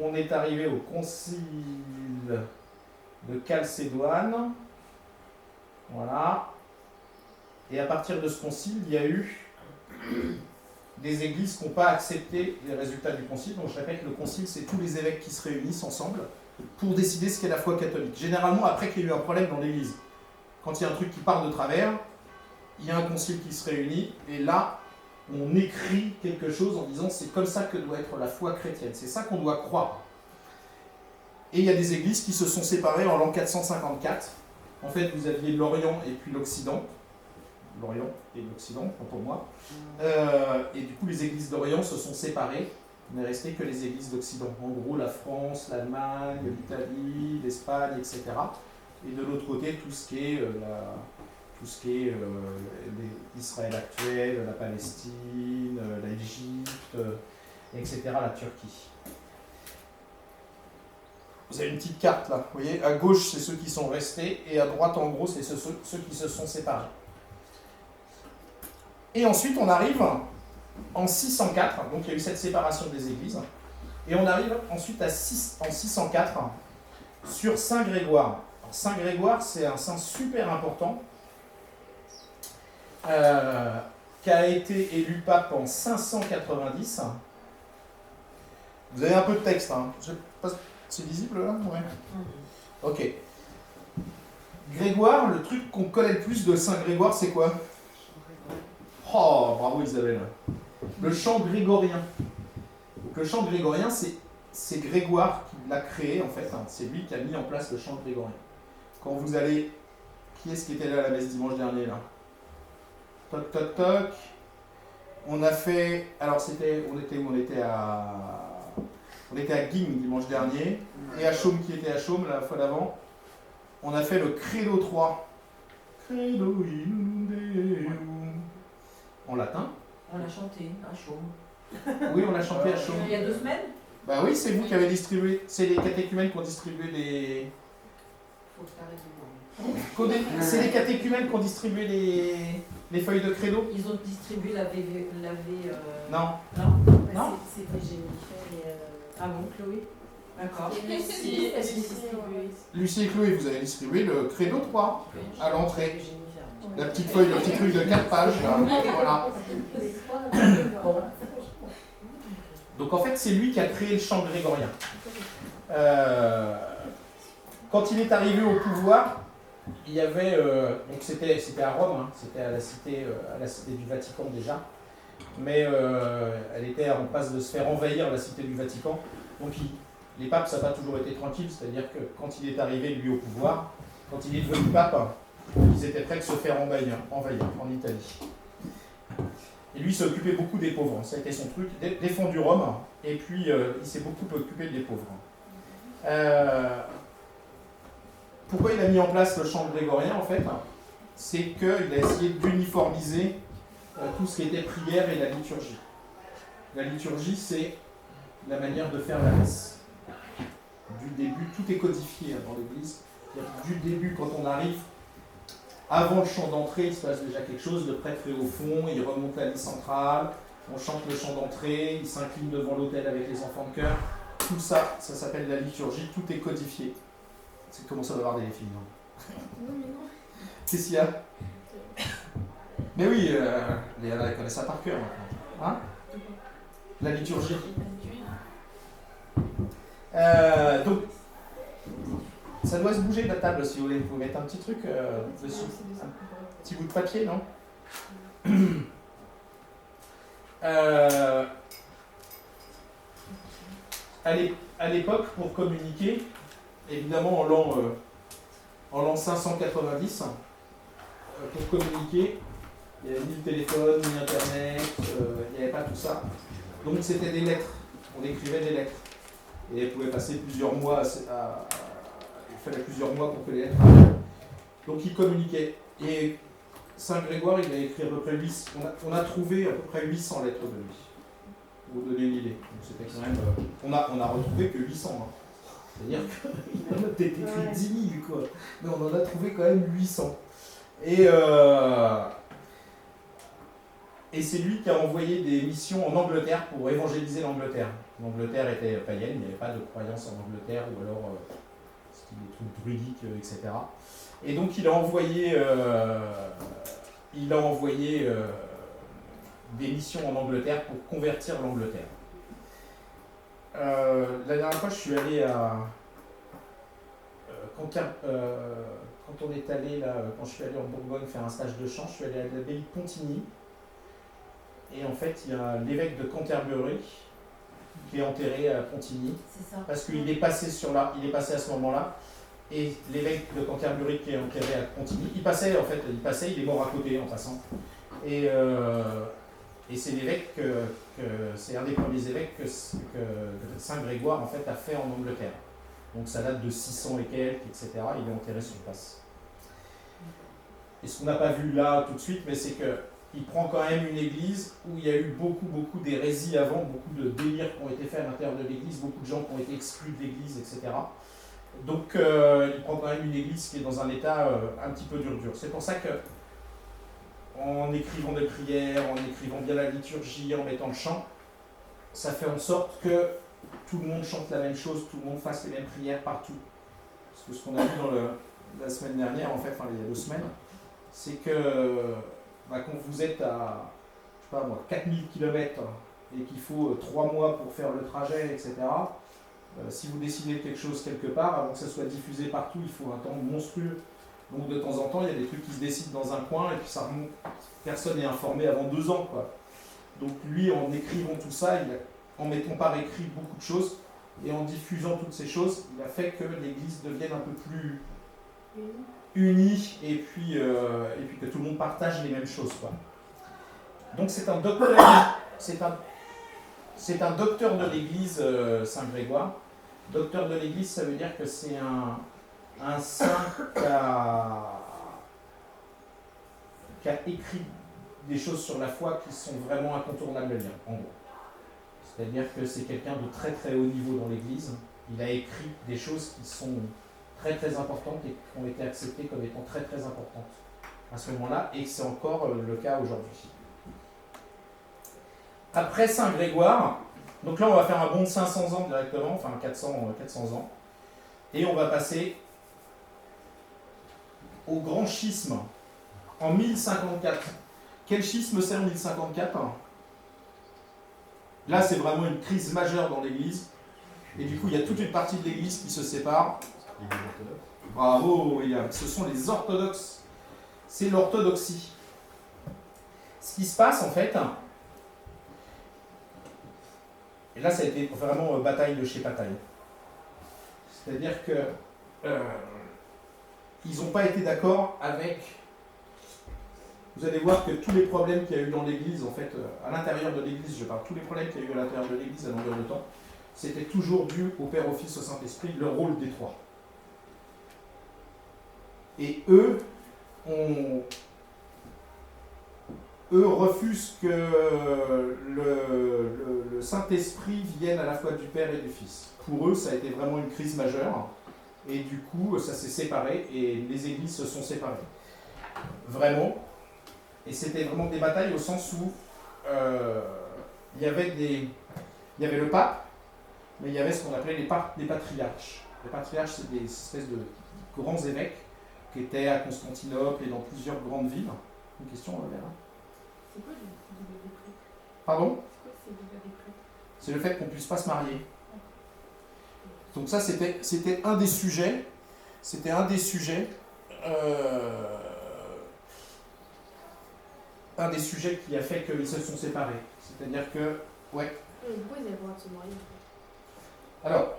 on est arrivé au concile de Chalcédoine. Voilà. Et à partir de ce concile, il y a eu des églises qui n'ont pas accepté les résultats du concile. Donc je répète, le concile, c'est tous les évêques qui se réunissent ensemble pour décider ce qu'est la foi catholique. Généralement, après qu'il y a eu un problème dans l'église, quand il y a un truc qui part de travers, il y a un concile qui se réunit, et là, on écrit quelque chose en disant c'est comme ça que doit être la foi chrétienne, c'est ça qu'on doit croire. Et il y a des églises qui se sont séparées en l'an 454. En fait, vous aviez l'Orient et puis l'Occident. L'Orient et l'Occident, pour moi. Et du coup, les églises d'Orient se sont séparées. Il n'est resté que les églises d'Occident. En gros, la France, l'Allemagne, l'Italie, l'Espagne, etc. Et de l'autre côté, tout ce qui est l'Israël actuel, la Palestine, l'Égypte, etc., la Turquie. Vous avez une petite carte là, vous voyez, à gauche c'est ceux qui sont restés, et à droite en gros c'est ceux qui se sont séparés. Et ensuite on arrive en 604, donc il y a eu cette séparation des églises, et on arrive ensuite en 604 sur Saint Grégoire. Alors, Saint Grégoire c'est un saint super important, qui a été élu pape en 590. Vous avez un peu de texte, hein. Je sais pas, c'est visible là? Ouais. Ok. Grégoire, le truc qu'on connaît le plus de Saint Grégoire, c'est quoi? Oh, bravo Isabelle. Le chant grégorien. Donc, le chant grégorien, c'est Grégoire qui l'a créé en fait. Hein. C'est lui qui a mis en place le chant grégorien. Quand vous allez... Qui est-ce qui était là à la messe dimanche dernier là? Toc toc toc. On a fait... Alors c'était... On était à Guignes dimanche dernier, et à Chaume qui était à Chaume la fois d'avant. On a fait le Credo 3. Credo in Deum. En latin. On l'a chanté à Chaume. Oui, on l'a chanté à Chaume. Il y a 2 semaines. Bah oui, c'est vous qui avez distribué. C'est les catéchumènes qui ont distribué les... C'est les catéchumènes qui ont distribué les feuilles de credo. Ils ont distribué la Non. Non. C'était Jennifer et... Ah bon, Chloé? D'accord. Lucie et Chloé, vous avez distribué le Credo 3 à l'entrée. La petite feuille, le petit truc de 4 pages. Là. Voilà. Donc en fait, c'est lui qui a créé le chant grégorien. Quand il est arrivé au pouvoir, il y avait... donc c'était à Rome, hein, c'était à la cité du Vatican déjà. Mais elle était en passe de se faire envahir, la cité du Vatican. Donc les papes, ça n'a pas toujours été tranquille, c'est-à-dire que quand il est arrivé, lui, au pouvoir, quand il est devenu pape, ils étaient prêts de se faire envahir en Italie. Et lui, il s'est occupé beaucoup des pauvres, ça a été son truc, défendu Rome, et puis il s'est beaucoup occupé des pauvres. Pourquoi il a mis en place le chant grégorien, en fait? C'est qu'il a essayé d'uniformiser tout ce qui était prière et la liturgie. La liturgie, c'est la manière de faire la messe. Du début, tout est codifié dans l'église. Du début, quand on arrive, avant le chant d'entrée, il se passe déjà quelque chose. Le prêtre est au fond, il remonte la ligne centrale, on chante le chant d'entrée, il s'incline devant l'autel avec les enfants de chœur. Tout ça, ça s'appelle la liturgie, tout est codifié. C'est comment ça va avoir des films, non? Non, mais non. Qu'est-ce qu'il y a? Mais oui, Léa, elle connaît ça par cœur maintenant. Hein? La liturgie. Donc, ça doit se bouger de la table si vous voulez. Vous pouvez mettre un petit truc dessus. Un petit bout de papier, non? À l'époque, pour communiquer, évidemment en l'an 590, pour communiquer, il n'y avait ni le téléphone, ni Internet, il n'y avait pas tout ça. Donc c'était des lettres, on écrivait des lettres. Et elles pouvaient passer plusieurs mois, il fallait plusieurs mois pour que les lettres arrivent. Donc il communiquait. Et Saint Grégoire, il a écrit à peu près 800, on a trouvé à peu près 800 lettres de lui. Pour vous donner une idée. Donc c'était quand même, on a retrouvé que 800. Hein. C'est-à-dire qu'il en a peut-être écrit 10 000, quoi. Mais on en a trouvé quand même 800. Et c'est lui qui a envoyé des missions en Angleterre pour évangéliser l'Angleterre. L'Angleterre était païenne, il n'y avait pas de croyance en Angleterre, ou alors c'était des trucs druidiques, etc. Et donc il a envoyé des missions en Angleterre pour convertir l'Angleterre. La dernière fois, je suis allé à quand on est allé là, quand je suis allé en Bourgogne faire un stage de chant, je suis allé à l'abbaye de Pontigny. Et en fait, il y a l'évêque de Canterbury qui est enterré à Pontigny. C'est ça. Parce qu'il est passé il est passé à ce moment-là. Et l'évêque de Canterbury qui est enterré à Pontigny, il est mort à côté en passant. Et c'est l'évêque c'est un des premiers évêques que Saint Grégoire en fait a fait en Angleterre. Donc ça date de 600 et quelques, etc. Il est enterré sur place. Et ce qu'on n'a pas vu là tout de suite, mais c'est qu'il prend quand même une église où il y a eu beaucoup d'hérésies avant, beaucoup de délires qui ont été faits à l'intérieur de l'église, beaucoup de gens qui ont été exclus de l'église, etc. Donc il prend quand même une église qui est dans un état un petit peu dur. C'est pour ça que, en écrivant des prières, en écrivant bien la liturgie, en mettant le chant, ça fait en sorte que tout le monde chante la même chose, tout le monde fasse les mêmes prières partout. Parce que ce qu'on a vu la semaine dernière, en fait, enfin il y a 2 semaines, c'est que quand vous êtes à, je sais pas moi, 4000 km et qu'il faut 3 mois pour faire le trajet, etc., si vous décidez de quelque chose quelque part, avant que ça soit diffusé partout, il faut un temps monstrueux. Donc de temps en temps, il y a des trucs qui se décident dans un coin et puis ça remonte. Personne n'est informé avant 2 ans, quoi. Donc lui, en écrivant tout ça, en mettant par écrit beaucoup de choses et en diffusant toutes ces choses, il a fait que l'Église devienne un peu plus unie et puis que tout le monde partage les mêmes choses, quoi. Donc c'est un docteur, c'est un docteur de l'Église, Saint Grégoire. Docteur de l'Église, ça veut dire que c'est un saint qui a écrit des choses sur la foi qui sont vraiment incontournables à lire, en gros. C'est-à-dire que c'est quelqu'un de très très haut niveau dans l'Église. Il a écrit des choses qui sont très très importantes et qui ont été acceptées comme étant très très importantes à ce moment-là, et c'est encore le cas aujourd'hui. Après Saint Grégoire, donc là on va faire un bond de 500 ans directement, enfin 400 ans, et on va passer au grand schisme en 1054. Quel schisme c'est en 1054 ? Là c'est vraiment une crise majeure dans l'Église, et du coup il y a toute une partie de l'Église qui se sépare. Bravo William, ce sont les orthodoxes, c'est l'orthodoxie. Ce qui se passe en fait, et là ça a été vraiment bataille de chez bataille. C'est-à-dire que ils n'ont pas été d'accord avec. Vous allez voir que tous les problèmes qu'il y a eu dans l'Église, en fait, à l'intérieur de l'Église, je parle, tous les problèmes qu'il y a eu à l'intérieur de l'Église à longueur de temps, c'était toujours dû au Père, au Fils, au Saint-Esprit, le rôle des 3. Et eux refusent que le Saint-Esprit vienne à la fois du Père et du Fils. Pour eux, ça a été vraiment une crise majeure, et du coup, ça s'est séparé, et les églises se sont séparées. Vraiment. Et c'était vraiment des batailles au sens où il y avait le pape, mais il y avait ce qu'on appelait les patriarches. Les patriarches, c'est des espèces de grands évêques qui étaient à Constantinople et dans plusieurs grandes villes. Une question, Léa ? C'est quoi le décret ? Pardon ? C'est quoi c'est le décret ? C'est le fait qu'on ne puisse pas se marier. Donc ça, c'était un des sujets. C'était un des sujets. Un des sujets qui a fait qu'ils se sont séparés. C'est-à-dire que, ouais. Pourquoi ils avaient le droit de se marier ? Alors,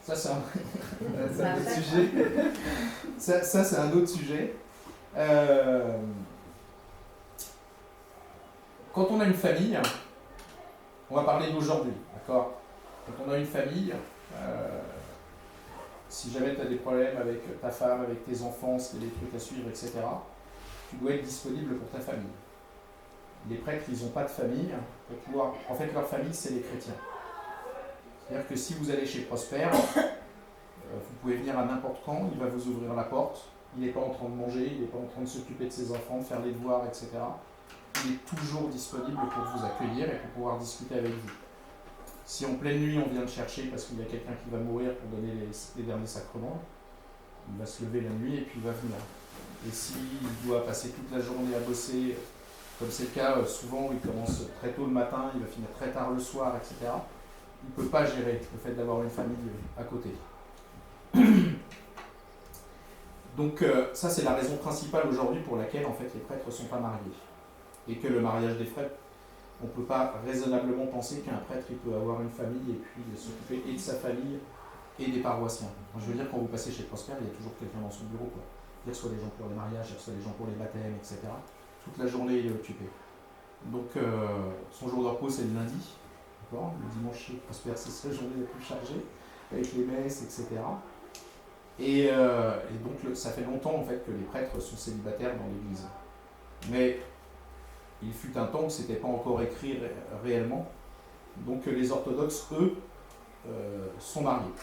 ça c'est un autre sujet. Ça c'est un autre sujet. Quand on a une famille, on va parler d'aujourd'hui, d'accord ? Quand on a une famille, si jamais tu as des problèmes avec ta femme, avec tes enfants, si tu as des trucs à suivre, etc., tu dois être disponible pour ta famille. Les prêtres, ils n'ont pas de famille pour pouvoir. En fait, leur famille, c'est les chrétiens. C'est-à-dire que si vous allez chez Prosper, vous pouvez venir à n'importe quand, il va vous ouvrir la porte. Il n'est pas en train de manger, il n'est pas en train de s'occuper de ses enfants, de faire les devoirs, etc. Il est toujours disponible pour vous accueillir et pour pouvoir discuter avec vous. Si en pleine nuit on vient le chercher parce qu'il y a quelqu'un qui va mourir pour donner les derniers sacrements, il va se lever la nuit et puis il va venir. Et s'il doit passer toute la journée à bosser, comme c'est le cas souvent, il commence très tôt le matin, il va finir très tard le soir, etc., il ne peut pas gérer le fait d'avoir une famille à côté. Donc ça c'est la raison principale aujourd'hui pour laquelle en fait les prêtres ne sont pas mariés. Et que le mariage des prêtres, on ne peut pas raisonnablement penser qu'un prêtre il peut avoir une famille et puis s'occuper et de sa famille et des paroissiens. Enfin, je veux dire, quand vous passez chez Prosper, il y a toujours quelqu'un dans son bureau, quoi. Il reçoit des gens pour les mariages, il reçoit des gens pour les baptêmes, etc. Toute la journée, il est occupé. Donc, son jour de repos, c'est le lundi. D'accord, le dimanche chez Prosper, c'est sa journée la plus chargée, avec les messes, etc. Et donc, ça fait longtemps, en fait, que les prêtres sont célibataires dans l'Église. Mais il fut un temps où ce n'était pas encore écrit réellement. Donc, les orthodoxes, eux, sont mariés.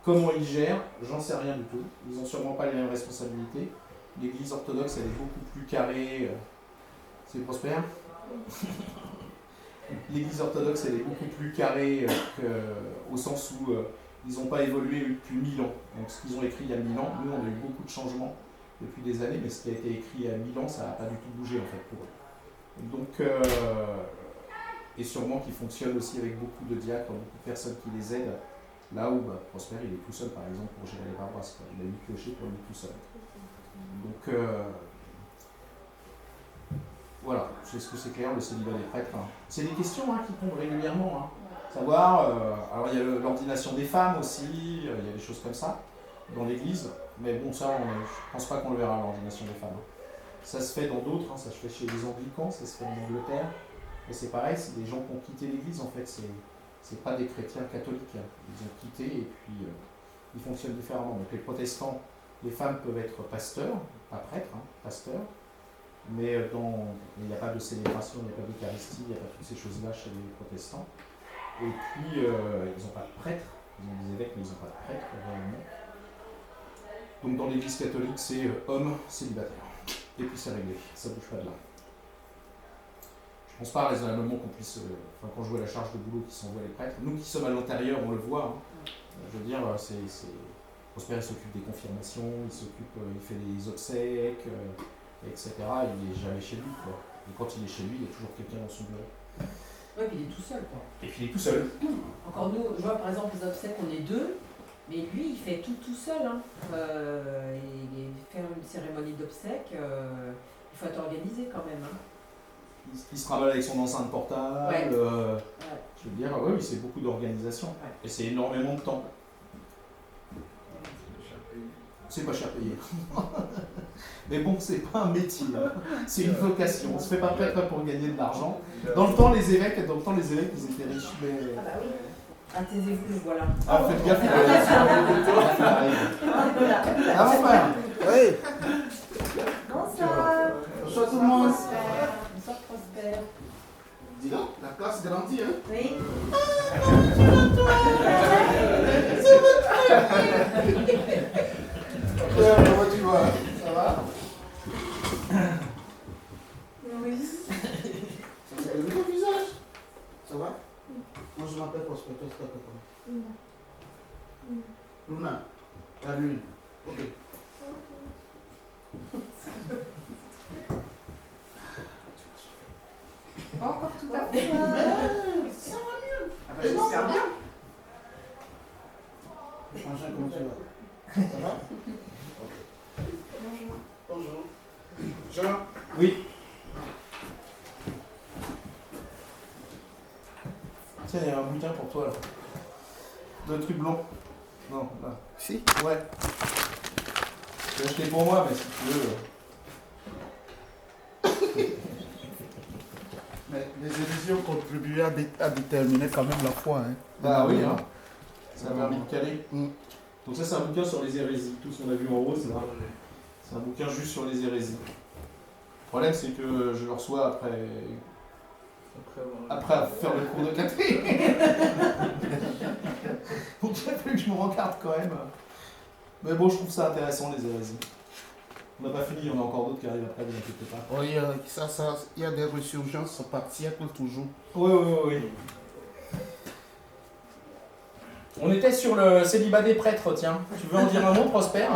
Comment ils gèrent, j'en sais rien du tout. Ils n'ont sûrement pas les mêmes responsabilités. L'église orthodoxe, elle est beaucoup plus carrée. C'est Prosper. L'église orthodoxe, elle est beaucoup plus carrée au sens où ils n'ont pas évolué depuis 1000 ans. Donc ce qu'ils ont écrit il y a 1000 ans, nous on a eu beaucoup de changements depuis des années, mais ce qui a été écrit il y a 1000 ans, ça n'a pas du tout bougé en fait pour eux. Donc, et sûrement qu'ils fonctionnent aussi avec beaucoup de diacres, beaucoup de personnes qui les aident. Là où Prosper, il est tout seul, par exemple, pour gérer les paroisses. Il a 8 clochers pour lui tout seul. Donc, voilà, est-ce que c'est clair, le célibat des prêtres hein. C'est des questions qui tombent régulièrement. Savoir, alors il y a l'ordination des femmes aussi, il y a des choses comme ça dans l'église. Mais bon, ça, je ne pense pas qu'on le verra, l'ordination des femmes. Ça se fait dans d'autres, ça se fait chez les anglicans, ça se fait en Angleterre. Et c'est pareil, c'est des gens qui ont quitté l'église, en fait. C'est pas des chrétiens catholiques. Ils ont quitté et puis ils fonctionnent différemment. Donc les protestants, les femmes peuvent être pasteurs, pas prêtres, pasteurs. Mais il n'y a pas de célébration, il n'y a pas d'eucharistie, il n'y a pas toutes ces choses-là chez les protestants. Et puis, ils n'ont pas de prêtres, ils ont des évêques, mais ils n'ont pas de prêtres, réellement. Donc dans l'église catholique, c'est homme célibataire. Et puis c'est réglé, ça ne bouge pas de là. Je pense pas raisonnablement qu'on puisse, quand je vois la charge de boulot qui s'envoie les prêtres, nous qui sommes à l'intérieur, on le voit. Je veux dire, Prosper, il s'occupe des confirmations, il fait les obsèques, etc. Il n'est jamais chez lui, quoi. Et quand il est chez lui, il y a toujours quelqu'un dans son bureau. Ouais, puis il est tout seul, quoi. Et puis il est tout seul. Encore nous, je vois par exemple les obsèques, on est deux, mais lui, il fait tout seul. Faire une cérémonie d'obsèques, il faut être organisé quand même. Il se travaille avec son enceinte portable. Ouais. Je veux dire, oui, c'est beaucoup d'organisation. Ouais. Et c'est énormément de temps. C'est pas cher payé. Mais bon, c'est pas un métier, c'est une vocation. On se fait pas prêtre pour gagner de l'argent. Dans le temps, les évêques, ils étaient riches, mais... Ah bah oui. Ah, taisez-vous, le voilà. Ah, faites gaffe, il arrive. Ah, mon frère. Oui. Bonsoir. Bonsoir tout le monde. Bonsoir, Prosper. Dis donc, la classe grandit, hein? Oui. Comment tu vas? Ça va? Oui. Ça s'est levé ton visage? Ça va? Moi je m'appelle Prosper, toi tu t'appelles comment? Luna. La lune. Ok. Encore tout à fait. Ça va mieux. Ah ben, j'espère bien. Franchement, comment tu vas? Ça va? Bonjour. Bonjour. Jean. Oui. Tiens, il y a un bouquin pour toi, là. Le truc blanc. Non, là. Si. Ouais. Je l'ai acheté pour moi, mais si tu veux... Mais les éditions contribuent à déterminer quand même la foi, hein? Bah oui, ça m'a permis de caler. Mm. Donc ça, c'est un bouquin sur les hérésies. Tout ce qu'on a vu en rose, là. C'est un bouquin juste sur les hérésies. Le problème, c'est que je le reçois après faire le cours de café. Donc il a fallu que je me regarde quand même. Mais bon, je trouve ça intéressant, les hérésies. On n'a pas fini, il y en a encore d'autres qui arrivent après, vous inquiétez pas. Oui, il y a des résurgences par siècle toujours. Oui. On était sur le célibat des prêtres, tiens. Tu veux en dire un mot, Prosper?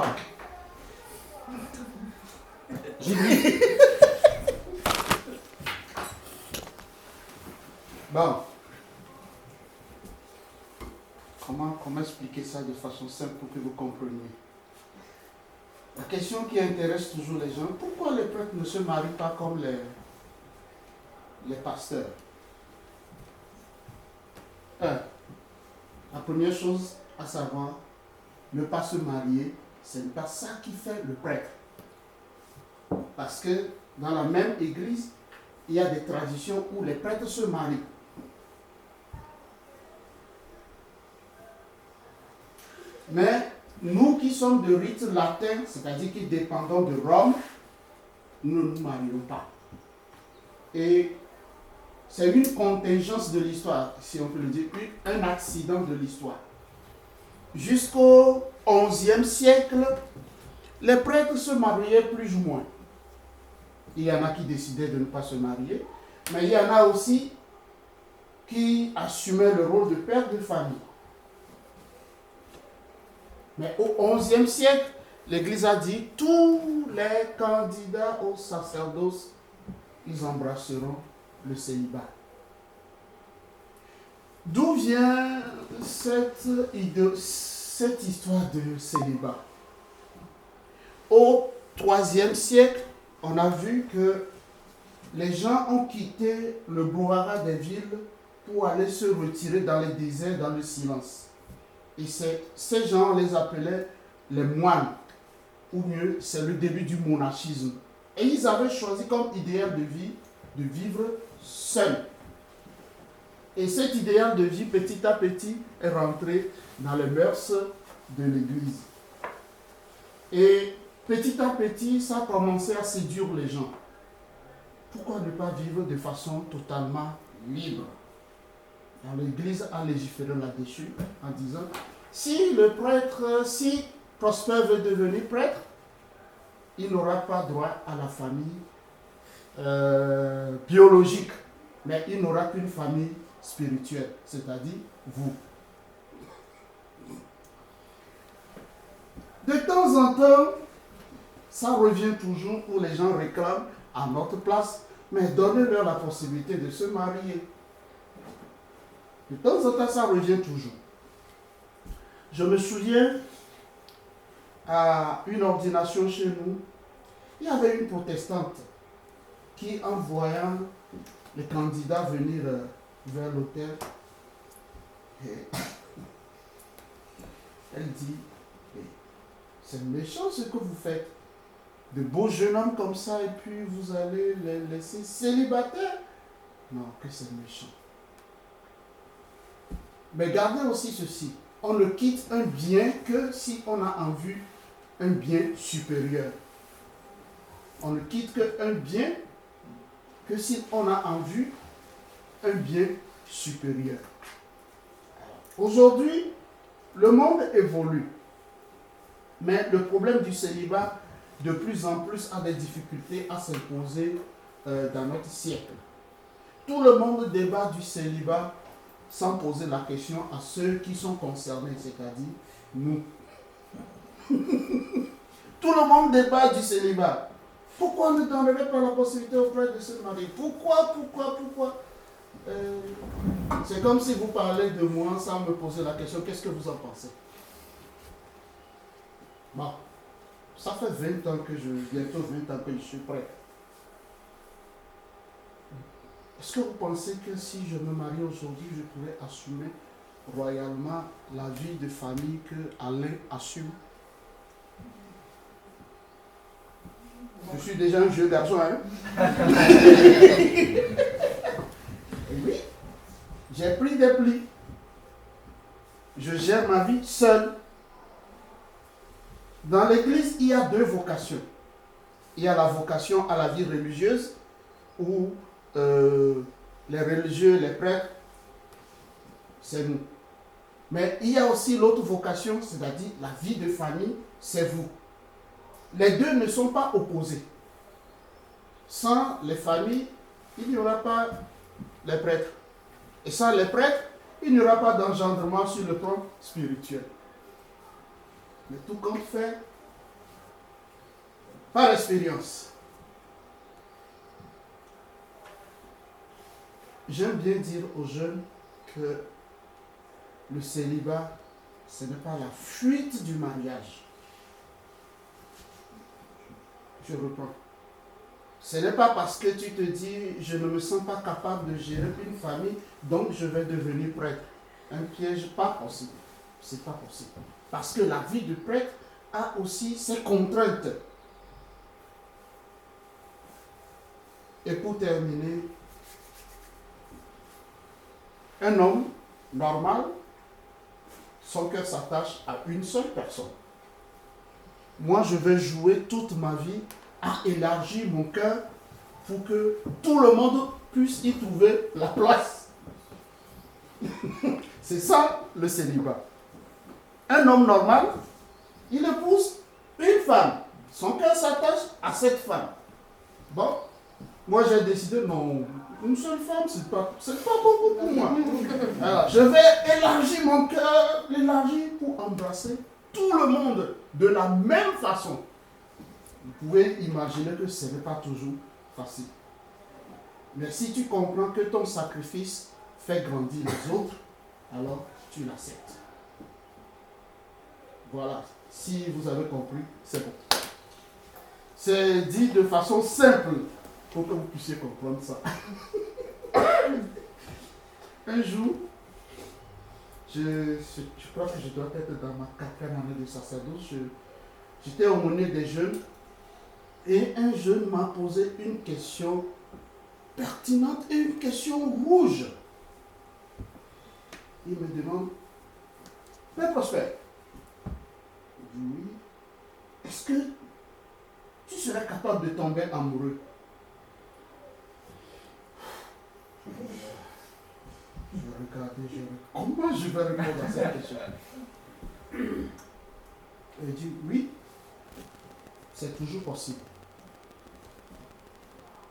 J'ai dit. Bon. Comment expliquer ça de façon simple pour que vous compreniez? La question qui intéresse toujours les gens, pourquoi les prêtres ne se marient pas comme les pasteurs? La première chose à savoir, ne pas se marier, ce n'est pas ça qui fait le prêtre. Parce que dans la même église, il y a des traditions où les prêtres se marient. Mais nous qui sommes de rite latin, c'est-à-dire qui dépendons de Rome, nous ne nous marions pas. Et c'est une contingence de l'histoire, si on peut le dire, un accident de l'histoire. Jusqu'au XIe siècle, les prêtres se mariaient plus ou moins. Il y en a qui décidaient de ne pas se marier, mais il y en a aussi qui assumaient le rôle de père de famille. Mais au XIe siècle, l'Église a dit tous les candidats au sacerdoce, ils embrasseront le célibat. D'où vient cette histoire de célibat? Au IIIe siècle, on a vu que les gens ont quitté le brouhaha des villes pour aller se retirer dans les déserts, dans le silence. Et ces gens, on les appelait les moines, ou mieux, c'est le début du monachisme. Et ils avaient choisi comme idéal de vie de vivre seuls. Et cet idéal de vie, petit à petit, est rentré dans les mœurs de l'Église. Et petit à petit, ça a commencé à séduire les gens. Pourquoi ne pas vivre de façon totalement libre? Alors, l'Église a légiféré là-dessus en disant, si Prosper veut devenir prêtre, il n'aura pas droit à la famille biologique, mais il n'aura qu'une famille spirituelle, c'est-à-dire vous. De temps en temps, ça revient toujours où les gens réclament à notre place, mais donnez-leur la possibilité de se marier. De temps en temps, ça revient toujours. Je me souviens, à une ordination chez nous, il y avait une protestante qui, en voyant les candidats venir vers l'autel, elle dit, c'est méchant ce que vous faites. De beaux jeunes hommes comme ça, et puis vous allez les laisser célibataires. Non, que c'est méchant. Mais gardez aussi ceci. On ne quitte un bien que si on a en vue un bien supérieur. On ne quitte qu'un bien que si on a en vue un bien supérieur. Aujourd'hui, le monde évolue. Mais le problème du célibat, de plus en plus, a des difficultés à s'imposer dans notre siècle. Tout le monde débat du célibat sans poser la question à ceux qui sont concernés, c'est-à-dire nous. Tout le monde débat du célibat. Pourquoi ne donnerait pas la possibilité aux prêtres de se marier? Pourquoi c'est comme si vous parlez de moi sans me poser la question, qu'est-ce que vous en pensez? Bon, ça fait bientôt 20 ans que je suis prêtre. Est-ce que vous pensez que si je me marie aujourd'hui, je pourrais assumer royalement la vie de famille que Alain assume? Je suis déjà un vieux garçon, hein? Et oui, j'ai pris des plis. Je gère ma vie seul. Dans l'Église, il y a deux vocations. Il y a la vocation à la vie religieuse, où les religieux, les prêtres, c'est nous. Mais il y a aussi l'autre vocation, c'est-à-dire la vie de famille, c'est vous. Les deux ne sont pas opposés. Sans les familles, il n'y aura pas les prêtres. Et sans les prêtres, il n'y aura pas d'engendrement sur le plan spirituel. Mais tout compte fait par expérience. J'aime bien dire aux jeunes que le célibat, ce n'est pas la fuite du mariage. Je reprends. Ce n'est pas parce que tu te dis, je ne me sens pas capable de gérer une famille, donc je vais devenir prêtre. Un piège pas possible. C'est pas possible. Parce que la vie de prêtre a aussi ses contraintes. Et pour terminer, un homme normal, son cœur s'attache à une seule personne. Moi, je vais jouer toute ma vie à élargir mon cœur pour que tout le monde puisse y trouver la place. C'est ça le célibat. Un homme normal, il épouse une femme. Son cœur s'attache à cette femme. Bon, moi j'ai décidé, non, une seule femme, c'est pas beaucoup pour moi. Alors, je vais élargir mon cœur, l'élargir pour embrasser tout le monde de la même façon. Vous pouvez imaginer que ce n'est pas toujours facile. Mais si tu comprends que ton sacrifice fait grandir les autres, alors tu l'acceptes. Voilà. Si vous avez compris, c'est bon. C'est dit de façon simple pour que vous puissiez comprendre ça. Un jour, je crois que je dois être dans ma 4e année de sacerdoce. J'étais aumônier des jeunes et un jeune m'a posé une question pertinente et une question rouge. Il me demande, Père Prosper, oui, est-ce que tu serais capable de tomber amoureux? Je vais regarder, comment je vais répondre à cette question? Il dit, oui, c'est toujours possible.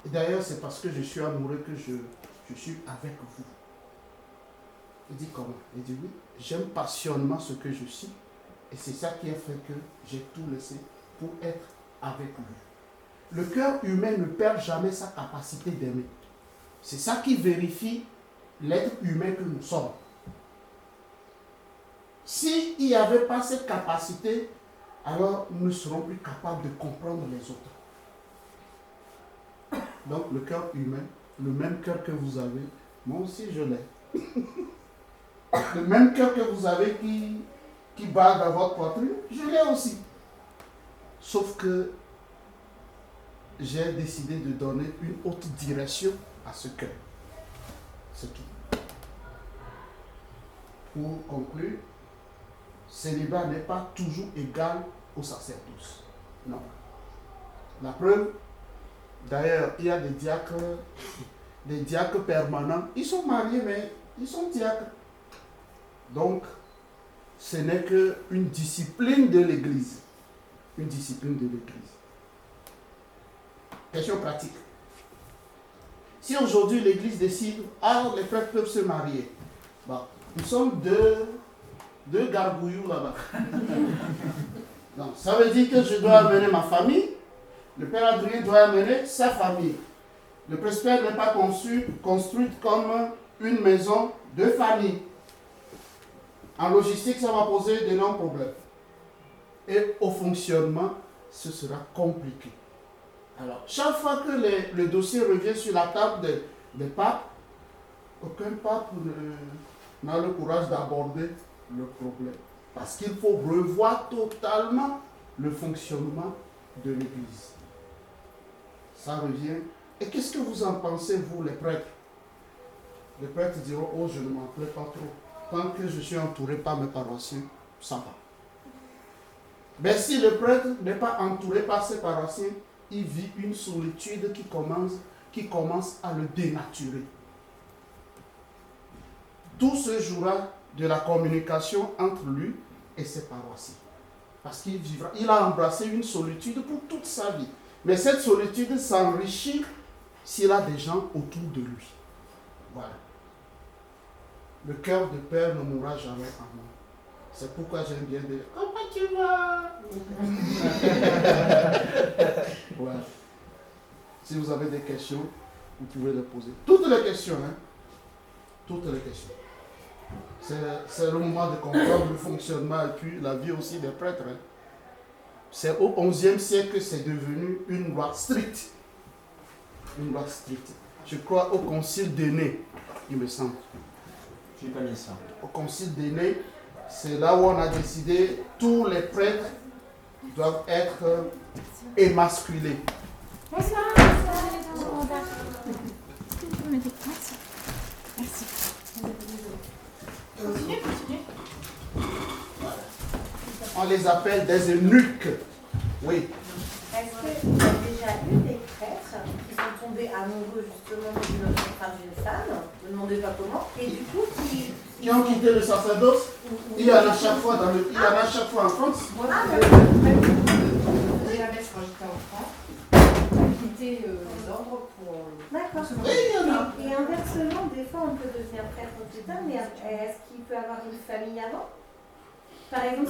Et d'ailleurs, c'est parce que je suis amoureux que je suis avec vous. Il dit comment? Il dit oui, j'aime passionnément ce que je suis. Et c'est ça qui a fait que j'ai tout laissé pour être avec lui. Le cœur humain ne perd jamais sa capacité d'aimer. C'est ça qui vérifie l'être humain que nous sommes. S'il n'y avait pas cette capacité, alors nous ne serons plus capables de comprendre les autres. Donc le cœur humain, le même cœur que vous avez, moi aussi je l'ai. Le même cœur que vous avez qui bat dans votre poitrine, je l'ai aussi. Sauf que j'ai décidé de donner une autre direction à ce cœur. C'est tout. Pour conclure, célibat n'est pas toujours égal au sacerdoce. Non. La preuve, d'ailleurs, il y a des diacres permanents. Ils sont mariés, mais ils sont diacres. Donc, ce n'est qu'une discipline de l'Église. Une discipline de l'Église. Question pratique. Si aujourd'hui l'Église décide, les prêtres peuvent se marier. Bon, nous sommes deux gargouillous là-bas. Donc, ça veut dire que je dois amener ma famille. Le père Adrien doit amener sa famille. Le presbytère n'est pas construit comme une maison de famille. En logistique, ça va poser d'énormes problèmes. Et au fonctionnement, ce sera compliqué. Alors, chaque fois que le dossier revient sur la table des papes, aucun pape n'a le courage d'aborder le problème. Parce qu'il faut revoir totalement le fonctionnement de l'Église. Ça revient. Et qu'est-ce que vous en pensez, vous, les prêtres? Les prêtres diront, oh, je ne m'en plais pas trop. Tant que je suis entouré par mes paroissiens, ça va. Mais si le prêtre n'est pas entouré par ses paroissiens, il vit une solitude qui commence à le dénaturer. Tout se jouera de la communication entre lui et ses paroissiens. Parce il a embrassé une solitude pour toute sa vie. Mais cette solitude s'enrichit s'il a des gens autour de lui. Voilà. le cœur de père ne mourra jamais en moi. C'est pourquoi j'aime bien dire comment tu vas? Voilà. Si vous avez des questions, vous pouvez les poser. Toutes les questions, hein? Toutes les questions. C'est le moment de comprendre le fonctionnement et puis la vie aussi des prêtres. Hein? C'est au XIe siècle que c'est devenu une loi stricte. Une loi stricte. Je crois au concile d'Énée, il me semble. Je n'ai pas mis ça. Au concile d'Énée, c'est là où on a décidé tous les prêtres doivent être émasculés. Bonsoir. Merci. Continuez. On les appelle des eunuques. Oui. Est-ce qu'il y a déjà eu des prêtres qui sont tombés amoureux justement d'une femme, ne me demandez pas comment, et du coup Qui ont quitté le sacerdoce? Il y en a chaque fois en France. Moi, j'ai la messe quand j'étais en France. J'ai quitté les ordres pour. D'accord. Oui, il y en a. Et inversement, des fois on peut devenir prêtre plus tard, mais est-ce qu'il peut avoir une famille avant? Par exemple,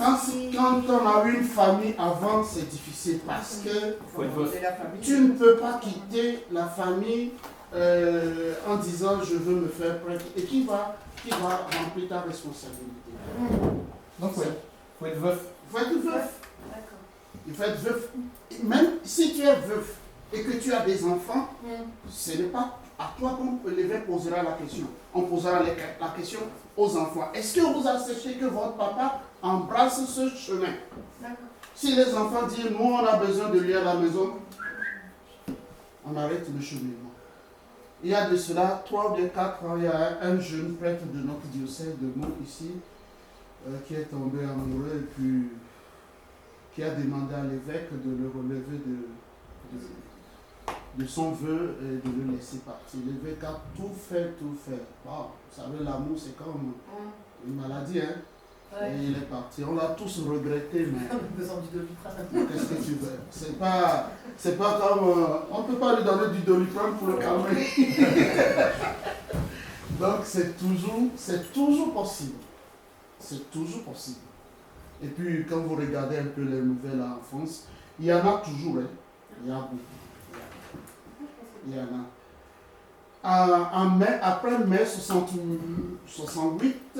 Quand on a eu une famille avant, c'est difficile parce que Faut être veuf. tu ne peux pas quitter la famille en disant je veux me faire prêtre. Et qui va remplir ta responsabilité? Donc, ouais, faut être veuf. Il faut être veuf. D'accord. Il faut être veuf. Même si tu es veuf et que tu as des enfants, ce n'est pas à toi qu'on posera la question. On posera la question aux enfants. Est-ce que vous acceptez que votre papa embrasse ce chemin? D'accord. Si les enfants disent nous on a besoin de lui à la maison, on arrête le cheminement. Il y a de cela 3 ou 4 ans, il y a un jeune prêtre de notre diocèse de Meaux ici qui est tombé amoureux et puis qui a demandé à l'évêque de le relever de son vœu et de le laisser partir. L'évêque a tout fait. Bon, vous savez, l'amour c'est comme une maladie, hein? Ouais. Et il est parti. On l'a tous regretté, mais On a besoin du Doliprane. qu'est-ce que tu veux? C'est pas comme. On ne peut pas lui donner du Doliprane pour le calmer. Donc c'est toujours possible. C'est toujours possible. Et puis quand vous regardez un peu les nouvelles en France, il y en a toujours. Hein. Il y a beaucoup. Il y en a. Après mai 68,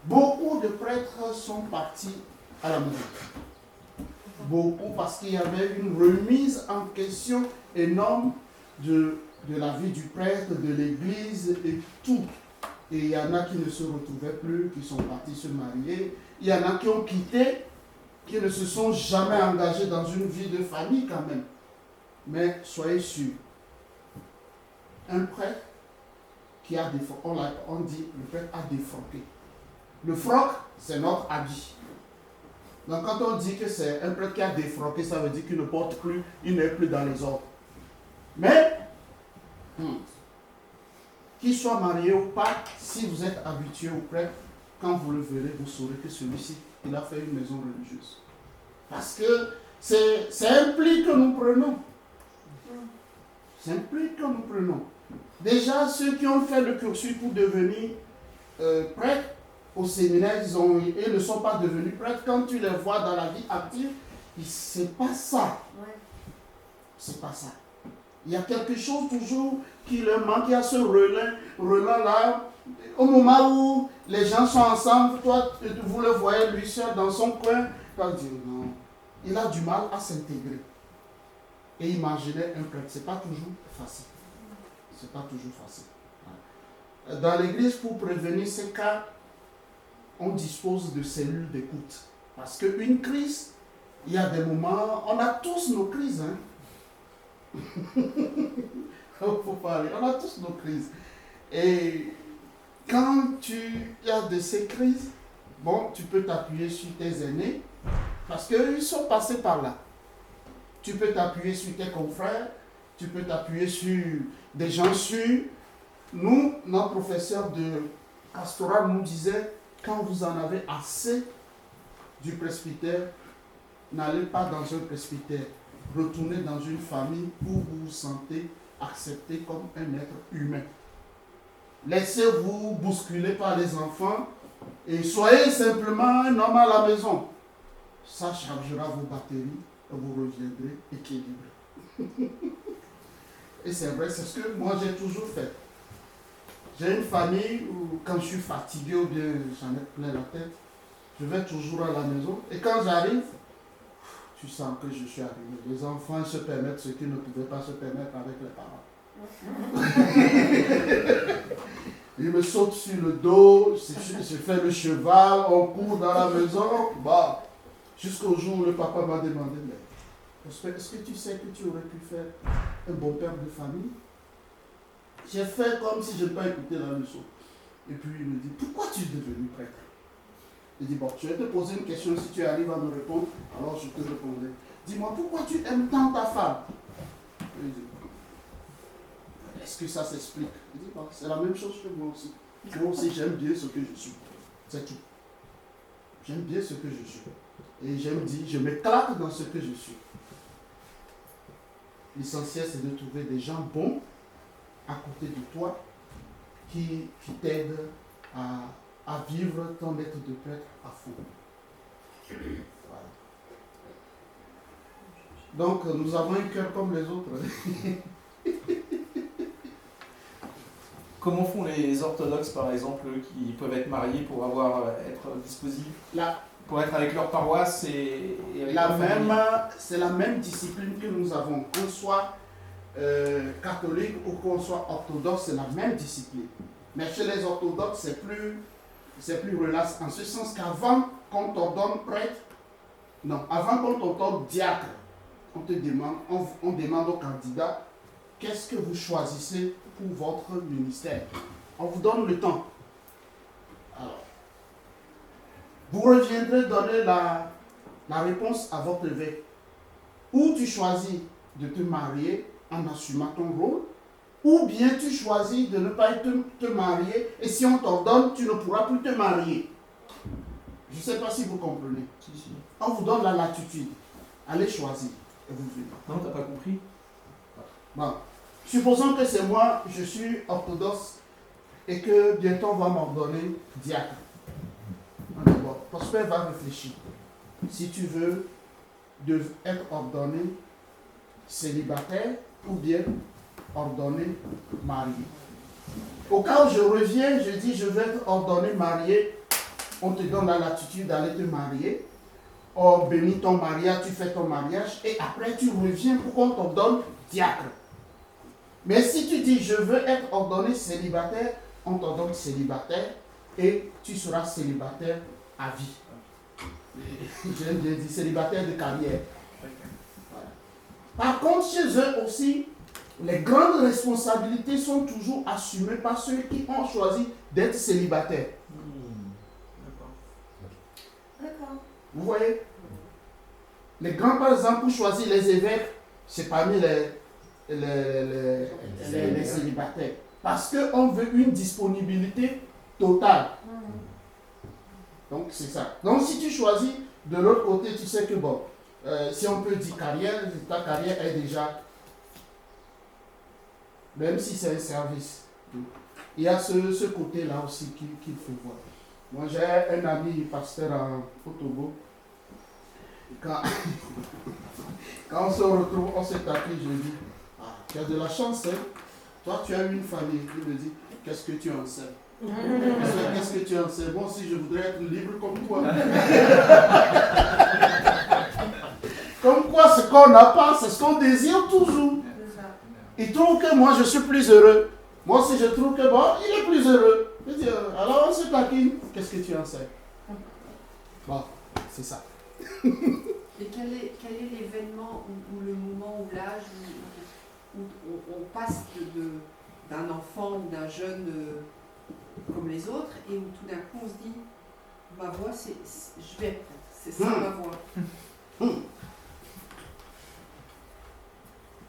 beaucoup de prêtres sont partis à la maison. Beaucoup parce qu'il y avait une remise en question énorme de la vie du prêtre, de l'église et tout. Et il y en a qui ne se retrouvaient plus, qui sont partis se marier. Il y en a qui ont quitté, qui ne se sont jamais engagés dans une vie de famille quand même. Mais soyez sûrs, un prêtre qui a défroqué, on dit le prêtre a défroqué. Le froc, c'est notre habit. Donc quand on dit que c'est un prêtre qui a défroqué, ça veut dire qu'il ne porte plus, il n'est plus dans les ordres. Mais, qu'il soit marié ou pas, si vous êtes habitué au prêtre, quand vous le verrez, vous saurez que celui-ci, il a fait une maison religieuse. Parce que c'est un pli que nous prenons. C'est un pli que nous prenons. Déjà, ceux qui ont fait le cursus pour devenir prêtres au séminaire, ils ne sont pas devenus prêtres. Quand tu les vois dans la vie active, c'est pas ça. Ouais. C'est pas ça. Il y a quelque chose toujours qui leur manque. Il y a ce relais là. Au moment où les gens sont ensemble, toi, vous le voyez lui seul dans son coin, tu vas dire non. Il a du mal à s'intégrer. Et imaginer un prêtre, c'est pas toujours facile. C'est pas toujours facile. Dans l'église, pour prévenir ces cas, on dispose de cellules d'écoute. Parce qu'une crise, il y a des moments, on a tous nos crises. Hein? Faut parler. On a tous nos crises. Et quand il y a de ces crises, bon, tu peux t'appuyer sur tes aînés, parce qu'ils sont passés par là. Tu peux t'appuyer sur tes confrères, tu peux t'appuyer sur des gens sûrs. Nous, notre professeur de pastoral nous disait, quand vous en avez assez du presbytère, n'allez pas dans un presbytère, retournez dans une famille où vous vous sentez accepté comme un être humain. Laissez-vous bousculer par les enfants et soyez simplement un homme à la maison. Ça chargera vos batteries et vous reviendrez équilibré. Et c'est vrai, c'est ce que moi j'ai toujours fait. J'ai une famille où quand je suis fatigué ou bien j'en ai plein la tête, je vais toujours à la maison. Et quand j'arrive, tu sens que je suis arrivé. Les enfants se permettent ce qu'ils ne pouvaient pas se permettre avec les parents. Ils me sautent sur le dos, je fais le cheval, on court dans la maison. Bah, jusqu'au jour où le papa m'a demandé, mais est-ce que tu sais que tu aurais pu faire un bon père de famille? J'ai fait comme si je n'avais pas écouté la leçon. Et puis il me dit, pourquoi tu es devenu prêtre? Il dit, bon, je vais te poser une question, si tu arrives à me répondre, alors je te répondrai. Dis-moi, pourquoi tu aimes tant ta femme? Il dit, est-ce que ça s'explique? Il dit, bon, c'est la même chose que moi aussi. Moi aussi, j'aime bien ce que je suis. C'est tout. J'aime bien ce que je suis. Et je m'éclate dans ce que je suis. L'essentiel, c'est de trouver des gens bons à côté de toi qui t'aident à vivre ton être de prêtre à fond. Voilà. Donc, nous avons un cœur comme les autres. Comment font les orthodoxes, par exemple, qui peuvent être mariés pour être dispositifs pour être avec leur paroisse et avec leur famille? C'est la même discipline que nous avons. Qu'on soit catholique ou qu'on soit orthodoxe, c'est la même discipline. Mais chez les orthodoxes, c'est plus relax. En ce sens qu'avant qu'on t'ordonne prêtre, avant qu'on t'ordonne diacre, on demande au candidat qu'est-ce que vous choisissez pour votre ministère. On vous donne le temps. Alors, vous reviendrez donner la réponse à votre évêque. Ou tu choisis de te marier en assumant ton rôle, ou bien tu choisis de ne pas te marier, et si on t'ordonne, tu ne pourras plus te marier. Je ne sais pas si vous comprenez. Si. On vous donne la latitude. Allez choisir, et vous venez. Non, t'as pas compris? Bon. Supposons que c'est moi, je suis orthodoxe, et que bientôt on va m'ordonner diacre. Bon, Prosper va réfléchir. Si tu veux être ordonné célibataire ou bien ordonné marié. Au cas où je reviens, je dis je veux être ordonné marié, on te donne la latitude d'aller te marier. On bénit ton mariage, tu fais ton mariage et après tu reviens pour qu'on t'ordonne diacre. Mais si tu dis je veux être ordonné célibataire, on t'ordonne célibataire et tu seras célibataire à vie. J'aime bien dire célibataire de carrière. Voilà. Par contre, chez eux aussi, les grandes responsabilités sont toujours assumées par ceux qui ont choisi d'être célibataires. D'accord. Vous voyez? Les grands, par exemple, pour choisir les évêques, c'est parmi les célibataires. Parce qu'on veut une disponibilité totale. Donc, c'est ça. Donc, si tu choisis de l'autre côté, tu sais que, bon, si on peut dire carrière, ta carrière est déjà, même si c'est un service. Il y a ce côté-là aussi qu'il faut voir. Moi, j'ai un ami pasteur au Togo. Quand on se retrouve, on s'est tapé, je lui dis, tu as de la chance, hein? Toi, tu as une famille. Il me dit, qu'est-ce que tu en sais? Qu'est-ce que tu en sais? Moi aussi, je voudrais être libre comme toi. Comme quoi, ce qu'on n'a pas, c'est ce qu'on désire toujours. Il trouve que moi, je suis plus heureux. Moi aussi, je trouve que bon, il est plus heureux. Je dis, alors on se taquine. Qu'est-ce que tu en sais? Bon, c'est ça. Et quel est l'événement ou le moment ou l'âge où on passe d'un enfant ou d'un jeune comme les autres et où tout d'un coup on se dit ma voix je vais être prête, c'est ça ma voix.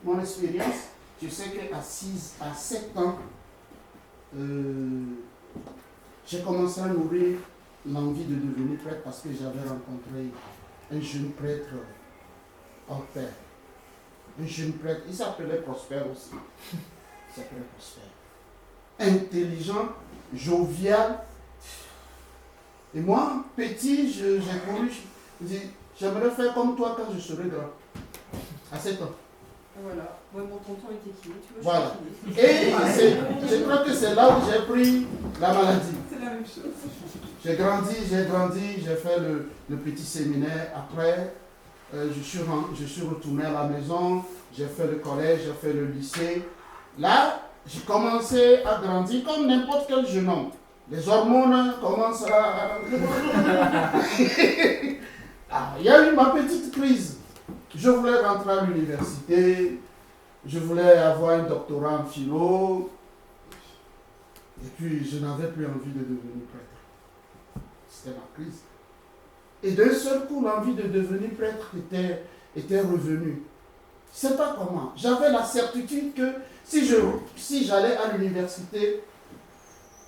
Mon expérience, je sais qu'à 7 ans, j'ai commencé à nourrir l'envie de devenir prêtre parce que j'avais rencontré un jeune prêtre hors pair. Un jeune prêtre, il s'appelait Prosper aussi. Il s'appelait Prosper. intelligent, jovial. Et moi, petit, j'ai couru, je dis, j'aimerais faire comme toi quand je serai grand. À 7 ans. Voilà. Ouais, mon tonton était kiné, tu vois. Voilà. Je suis kiné. Et je crois que c'est là où j'ai pris la maladie. C'est la même chose. J'ai grandi, j'ai fait le petit séminaire. Après, je suis retourné à la maison, j'ai fait le collège, j'ai fait le lycée. Là, j'ai commencé à grandir comme n'importe quel jeune homme. Les hormones commencent à... Ah, il y a eu ma petite crise. Je voulais rentrer à l'université, je voulais avoir un doctorat en philo, et puis je n'avais plus envie de devenir prêtre. C'était ma crise. Et d'un seul coup, l'envie de devenir prêtre était revenue. Je ne sais pas comment. J'avais la certitude que si j'allais à l'université,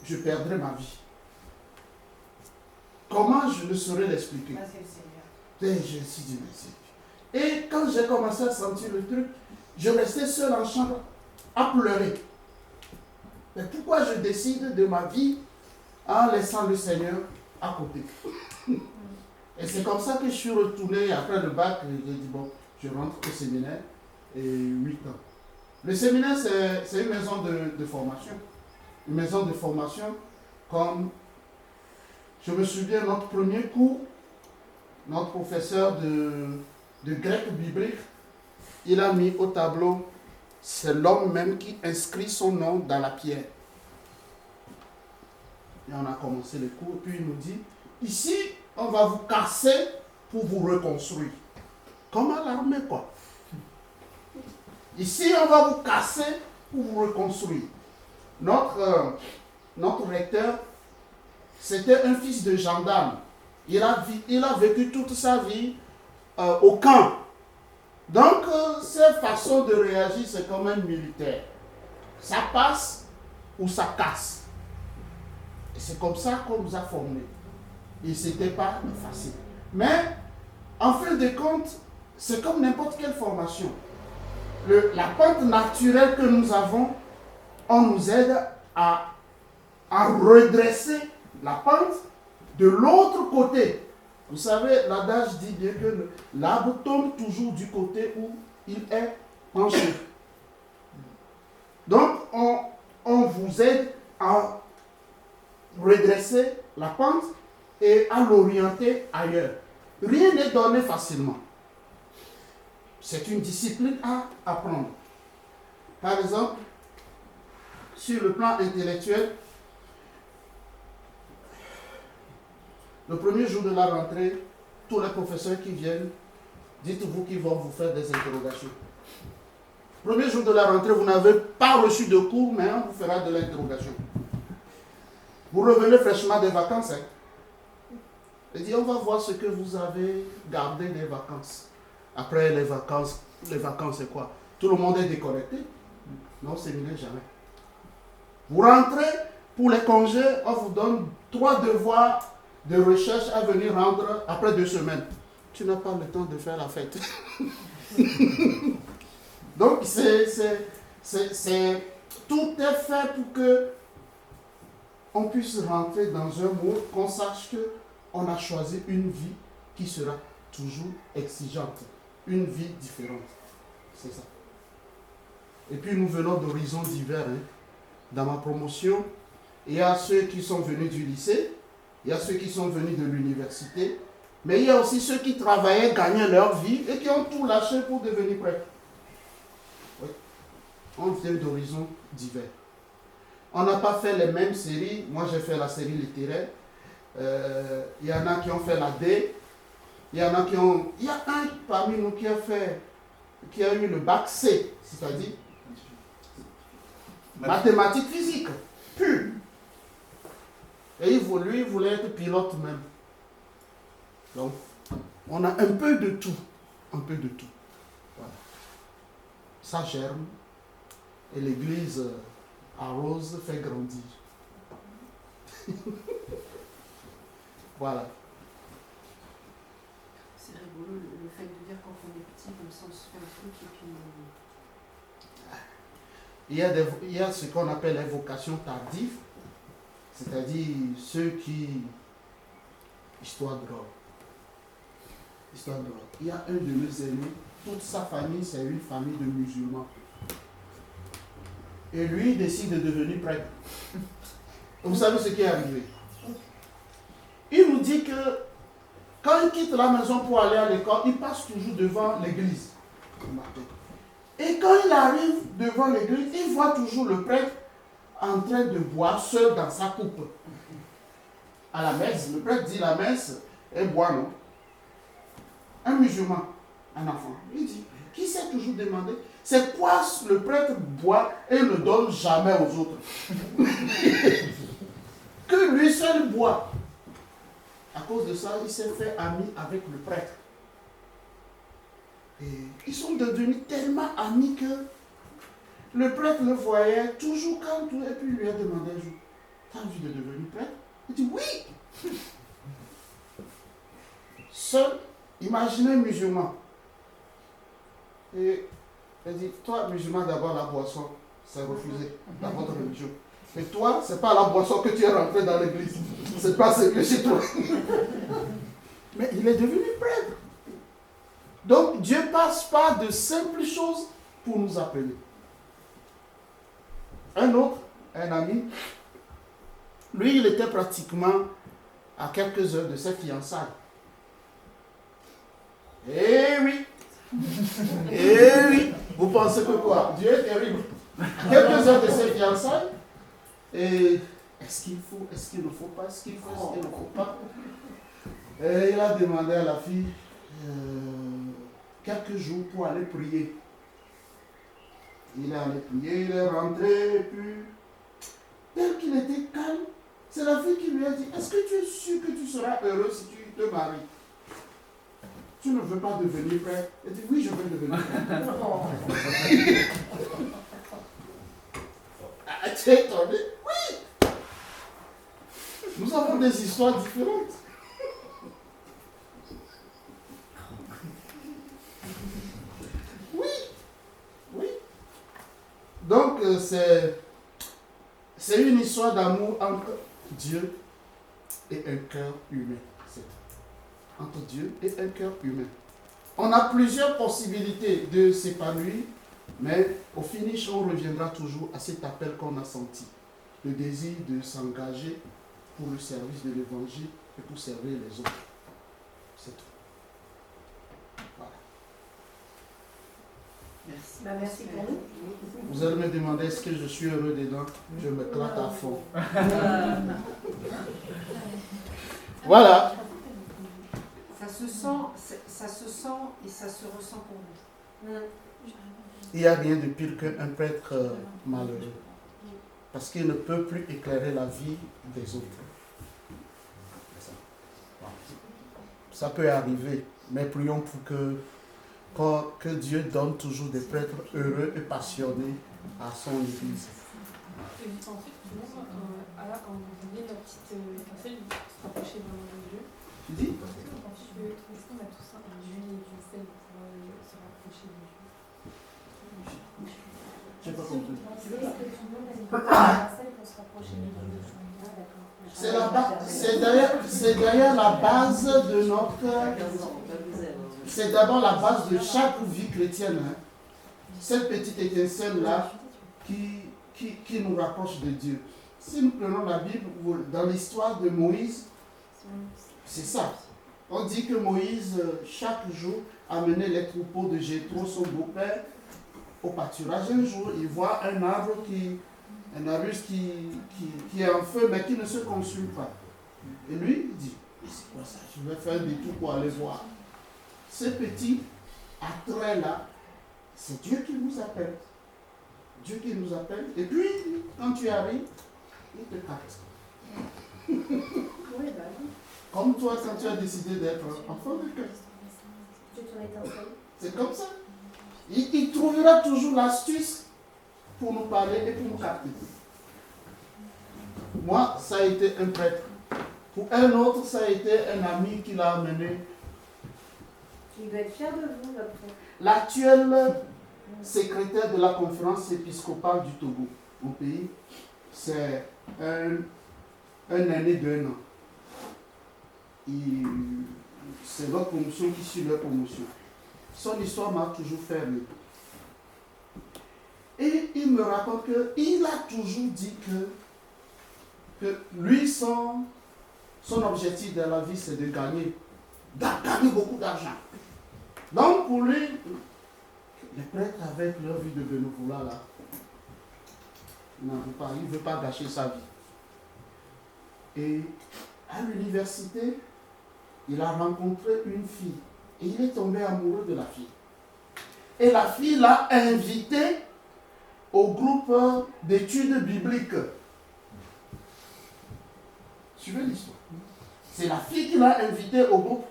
je perdrais ma vie. Comment je ne saurais l'expliquer? Ah, c'est le Seigneur. Et je me suis dit, mais c'est... Et quand j'ai commencé à sentir le truc, je restais seul en chambre à pleurer. Mais pourquoi je décide de ma vie en laissant le Seigneur à côté? Et c'est comme ça que je suis retourné après le bac. J'ai dit, bon, je rentre au séminaire et 8 ans. Le séminaire, c'est une maison de formation. Une maison de formation comme, je me souviens, notre premier cours, notre professeur de grec biblique, il a mis au tableau, c'est l'homme même qui inscrit son nom dans la pierre. Et on a commencé le cours, puis il nous dit, ici, on va vous casser pour vous reconstruire. Comme à l'armée, quoi. Ici, on va vous casser pour vous reconstruire. Notre recteur, c'était un fils de gendarme. Il a vécu toute sa vie au camp. Donc, cette façon de réagir, c'est comme un militaire. Ça passe ou ça casse. Et c'est comme ça qu'on nous a formés. Et ce n'était pas facile. Mais, en fin de compte, c'est comme n'importe quelle formation. La pente naturelle que nous avons, on nous aide à redresser la pente de l'autre côté. Vous savez, l'adage dit bien que l'arbre tombe toujours du côté où il est penché. Donc, on vous aide à redresser la pente et à l'orienter ailleurs. Rien n'est donné facilement. C'est une discipline à apprendre. Par exemple, sur le plan intellectuel, le premier jour de la rentrée, tous les professeurs qui viennent, dites-vous qu'ils vont vous faire des interrogations. Premier jour de la rentrée, vous n'avez pas reçu de cours, mais on vous fera de l'interrogation. Vous revenez fraîchement des vacances. Et dit, on va voir ce que vous avez gardé des vacances. Après les vacances c'est quoi? Tout le monde est déconnecté? Non, c'est mieux jamais. Vous rentrez, pour les congés, on vous donne 3 devoirs de recherche à venir rendre après 2 semaines. Tu n'as pas le temps de faire la fête. Donc, tout est fait pour que on puisse rentrer dans un mode, qu'on sache qu'on a choisi une vie qui sera toujours exigeante. Une vie différente. C'est ça. Et puis nous venons d'horizons divers. Dans ma promotion, il y a ceux qui sont venus du lycée, il y a ceux qui sont venus de l'université, mais il y a aussi ceux qui travaillaient, gagnaient leur vie et qui ont tout lâché pour devenir prêtres. Oui. On vient d'horizons divers. On n'a pas fait les mêmes séries. Moi, j'ai fait la série littéraire. Il y en a qui ont fait la D. Il y en a qui ont... Il y a un parmi nous qui a eu le bac C, c'est-à-dire mathématiques physiques, pure. Et lui, il voulait être pilote même. Donc, on a un peu de tout. Un peu de tout. Voilà. Ça germe. Et l'église arrose, fait grandir. Voilà. C'est rigolo le fait de dire quand on est petit, comme ça on se fait un truc et puis il y a ce qu'on appelle les vocations tardives, c'est-à-dire ceux qui... Histoire drôle. Il y a un de mes aînés, toute sa famille, c'est une famille de musulmans. Et lui, il décide de devenir prêtre. Vous savez ce qui est arrivé? Il nous dit que quand il quitte la maison pour aller à l'école, il passe toujours devant l'église. Et quand il arrive devant l'église, il voit toujours le prêtre en train de boire seul dans sa coupe. À la messe, le prêtre dit la messe, et boit, non? Un musulman, un enfant, il dit, qui s'est toujours demandé, c'est quoi le prêtre boit et ne donne jamais aux autres? Que lui seul boit. À cause de ça, il s'est fait ami avec le prêtre. Et ils sont devenus tellement amis que le prêtre le voyait toujours quand tout, et puis il lui a demandé un jour, t'as envie de devenir prêtre? Il dit oui. Seul, imaginez un musulman. Et il dit, toi musulman, d'abord la boisson, c'est refusé dans votre religion. Mais toi, c'est pas la boisson que tu es rentré dans l'église. C'est pas ce que chez toi. Mais il est devenu prêtre. Donc Dieu passe par de simples choses pour nous appeler. Un autre, un ami, lui, il était pratiquement à quelques heures de ses fiançailles. Eh oui! Eh oui! Vous pensez que quoi? Dieu est terrible. Quelques heures de ses fiançailles. Et est-ce qu'il faut, est-ce qu'il ne faut pas, est-ce qu'il faut, est-ce qu'il ne faut pas? Et il a demandé à la fille quelques jours pour aller prier. Il est allé prier, il est rentré, et puis, tel qu'il était calme, c'est la fille qui lui a dit, est-ce que tu es sûr que tu seras heureux si tu te maries? Tu ne veux pas devenir prêtre? Il dit, oui, je veux devenir prêtre. Ah, tu es étonné? Oui! Nous avons des histoires différentes. Oui, oui. Donc, c'est une histoire d'amour entre Dieu et un cœur humain. C'est entre Dieu et un cœur humain. On a plusieurs possibilités de s'épanouir, mais au finish, on reviendra toujours à cet appel qu'on a senti. Le désir de s'engager pour le service de l'évangile et pour servir les autres. C'est tout. Voilà. Merci. Bah, merci pour nous. Vous allez me demander est-ce que je suis heureux dedans? Je me claque à fond. Voilà. Ça se sent et ça se ressent pour vous. Il n'y a rien de pire qu'un prêtre malheureux. Parce qu'il ne peut plus éclairer la vie des autres. Ça peut arriver, mais prions pour que Dieu donne toujours des prêtres heureux et passionnés à son Église. Et vous pensez que quand vous venez la petite étincelle, vous se rapprochez vraiment de Dieu? Tu dis? Est-ce qu'on a tous un huile et du sel pour se rapprocher de Dieu? Je n'ai pas compris. Est-ce que tout le monde a une étincelle pour se rapprocher de Dieu? Ah, d'accord. C'est d'ailleurs la base de notre... C'est d'abord la base de chaque vie chrétienne. Hein. Cette petite étincelle-là qui nous rapproche de Dieu. Si nous prenons la Bible, dans l'histoire de Moïse, c'est ça. On dit que Moïse, chaque jour, amenait les troupeaux de Jéthro, son beau-père, au pâturage. Un jour, il voit un arbre qui est en feu, mais qui ne se consume pas. Et lui, il dit, c'est quoi ça? Je vais faire un détour pour aller voir. Ce petit attrait-là, c'est Dieu qui nous appelle. Dieu qui nous appelle. Et puis, quand tu arrives, il te capte. Oui, bah oui. Comme toi, quand tu as décidé d'être enfant de Christ. C'est ton étincelle. C'est comme ça. Il trouvera toujours l'astuce pour nous parler et pour nous capter. Moi, ça a été un prêtre. Pour un autre, ça a été un ami qui l'a amené. Il doit être fier de vous, votre frère. L'actuel secrétaire de la conférence épiscopale du Togo, au pays. C'est un aîné d'1 an. C'est votre promotion qui suit leur promotion. Son histoire m'a toujours fait rire. Et il me raconte qu'il a toujours dit que lui, son objectif dans la vie, c'est de gagner beaucoup d'argent. Donc pour lui, les prêtres avec leur vie de bénévolat, là, il ne veut pas gâcher sa vie. Et à l'université, il a rencontré une fille. Et il est tombé amoureux de la fille. Et la fille l'a invité au groupe d'études bibliques. Suivez l'histoire. C'est la fille qui l'a invité au groupe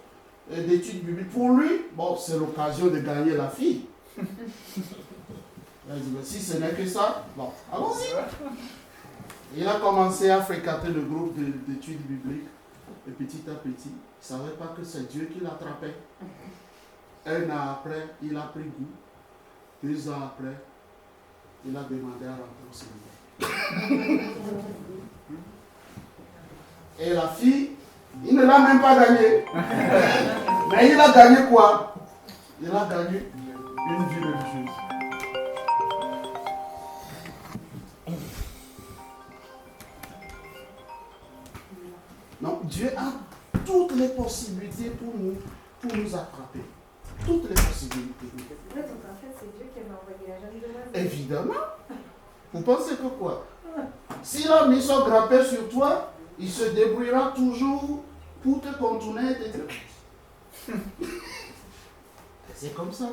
d'études bibliques. Pour lui, bon, c'est l'occasion de gagner la fille. Il a dit, si ce n'est que ça, bon, allons-y. Il a commencé à fréquenter le groupe d'études bibliques. Et petit à petit, il ne savait pas que c'est Dieu qui l'attrapait. 1 an après, il a pris goût. 2 ans après, il a demandé à rentrer au séminaire. Et la fille, il ne l'a même pas gagné. Mais il a gagné quoi? Il a gagné une vie religieuse. Donc Dieu a toutes les possibilités pour nous attraper. Toutes les possibilités. Ouais, donc en fait, c'est Dieu qui m'a envoyé la jeune demoiselle. Évidemment. Vous pensez que quoi? S'il a mis son grappin sur toi, il se débrouillera toujours pour te contourner et te dire. C'est comme ça.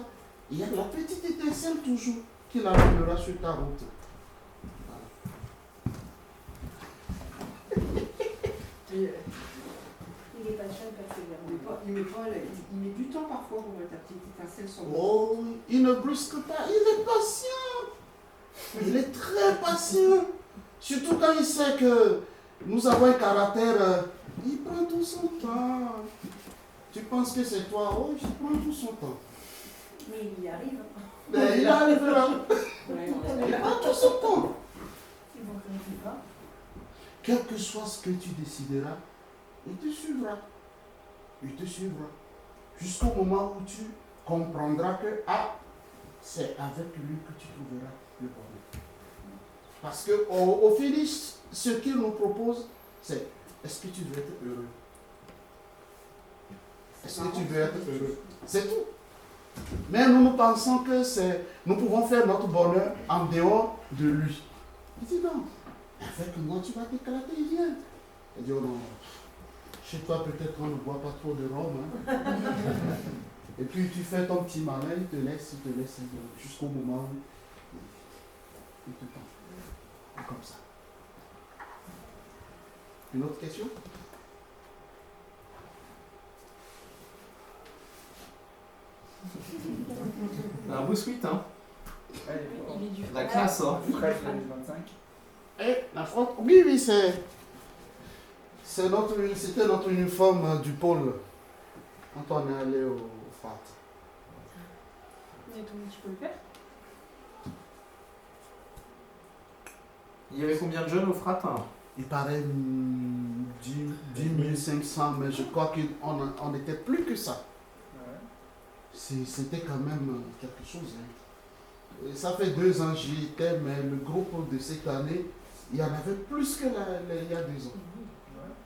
Il y a la petite étincelle toujours qui l'amènera sur ta route. Il est patient, persévérant. Il met du temps parfois pour mettre ta petite étincelle sur le Oh, il ne brusque pas, il est patient. Il est très patient. Surtout quand il sait que nous avons un caractère, il prend tout son temps. Tu penses que c'est toi, oh, il prend tout son temps. Mais il y arrive. Mais il arrivera. Ouais, Il prend tout son temps. Il ne connaît pas. Quel que soit ce que tu décideras, il te suivra. Il te suivra. Jusqu'au moment où tu comprendras que c'est avec lui que tu trouveras le bonheur. Parce qu'au finish, ce qu'il nous propose, c'est est-ce que tu veux être heureux? Est-ce que tu veux être heureux? C'est tout. Mais nous pensons que nous pouvons faire notre bonheur en dehors de lui. Il dit non. Avec moi, tu vas t'éclater, il vient. Il dit, oh non, chez toi, peut-être on ne boit pas trop de rhum. Hein. Et puis, tu fais ton petit malin, il te laisse jusqu'au moment où il te tend. Comme ça. Une autre question? Un beau suite, hein. Il est du La classe, hein. Fraîche 2025. Et la France, oui, c'était notre uniforme du pôle quand on est allé au FAT. Mais tu peux le faire. Il y avait combien de jeunes au frat, hein? Il paraît 10 500, mais je crois qu'on était plus que ça. Ouais. C'était quand même quelque chose. Hein. Et ça fait 2 ans que j'y étais, mais le groupe de cette année, il y en avait plus que il y a 2 ans.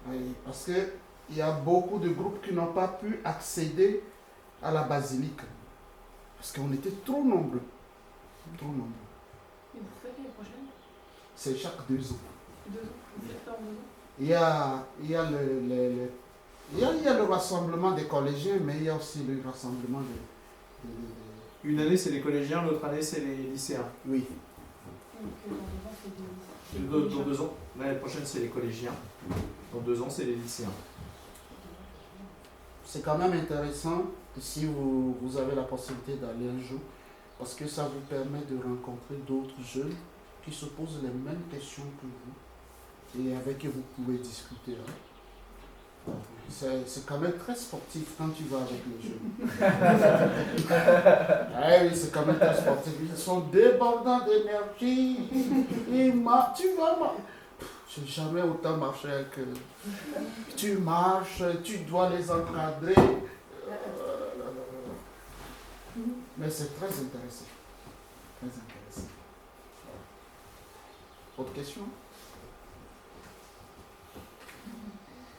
Ouais. Oui, parce qu'il y a beaucoup de groupes qui n'ont pas pu accéder à la basilique. Parce qu'on était trop nombreux. Trop nombreux. Et vous faites l'année prochaine? C'est chaque 2 ans. 2 ans. Vous faites ça en 2 ans? Il y a le rassemblement des collégiens, mais il y a aussi le rassemblement Une année, c'est les collégiens, l'autre année, c'est les lycéens. Oui. Donc dans 2 ans, c'est des... Dans 2 ans, l'année prochaine, c'est les collégiens. Dans 2 ans, c'est les lycéens. C'est quand même intéressant si vous avez la possibilité d'aller un jour, parce que ça vous permet de rencontrer d'autres jeunes qui se posent les mêmes questions que vous et avec qui vous pouvez discuter. Hein. C'est quand même très sportif quand tu vas avec les jeunes. Ah oui, c'est quand même très sportif. Ils sont débordants d'énergie. Tu vas marcher. Je n'ai jamais autant marché avec eux. Tu marches, tu dois les encadrer. Mais c'est très intéressant. Très intéressant. Autre question?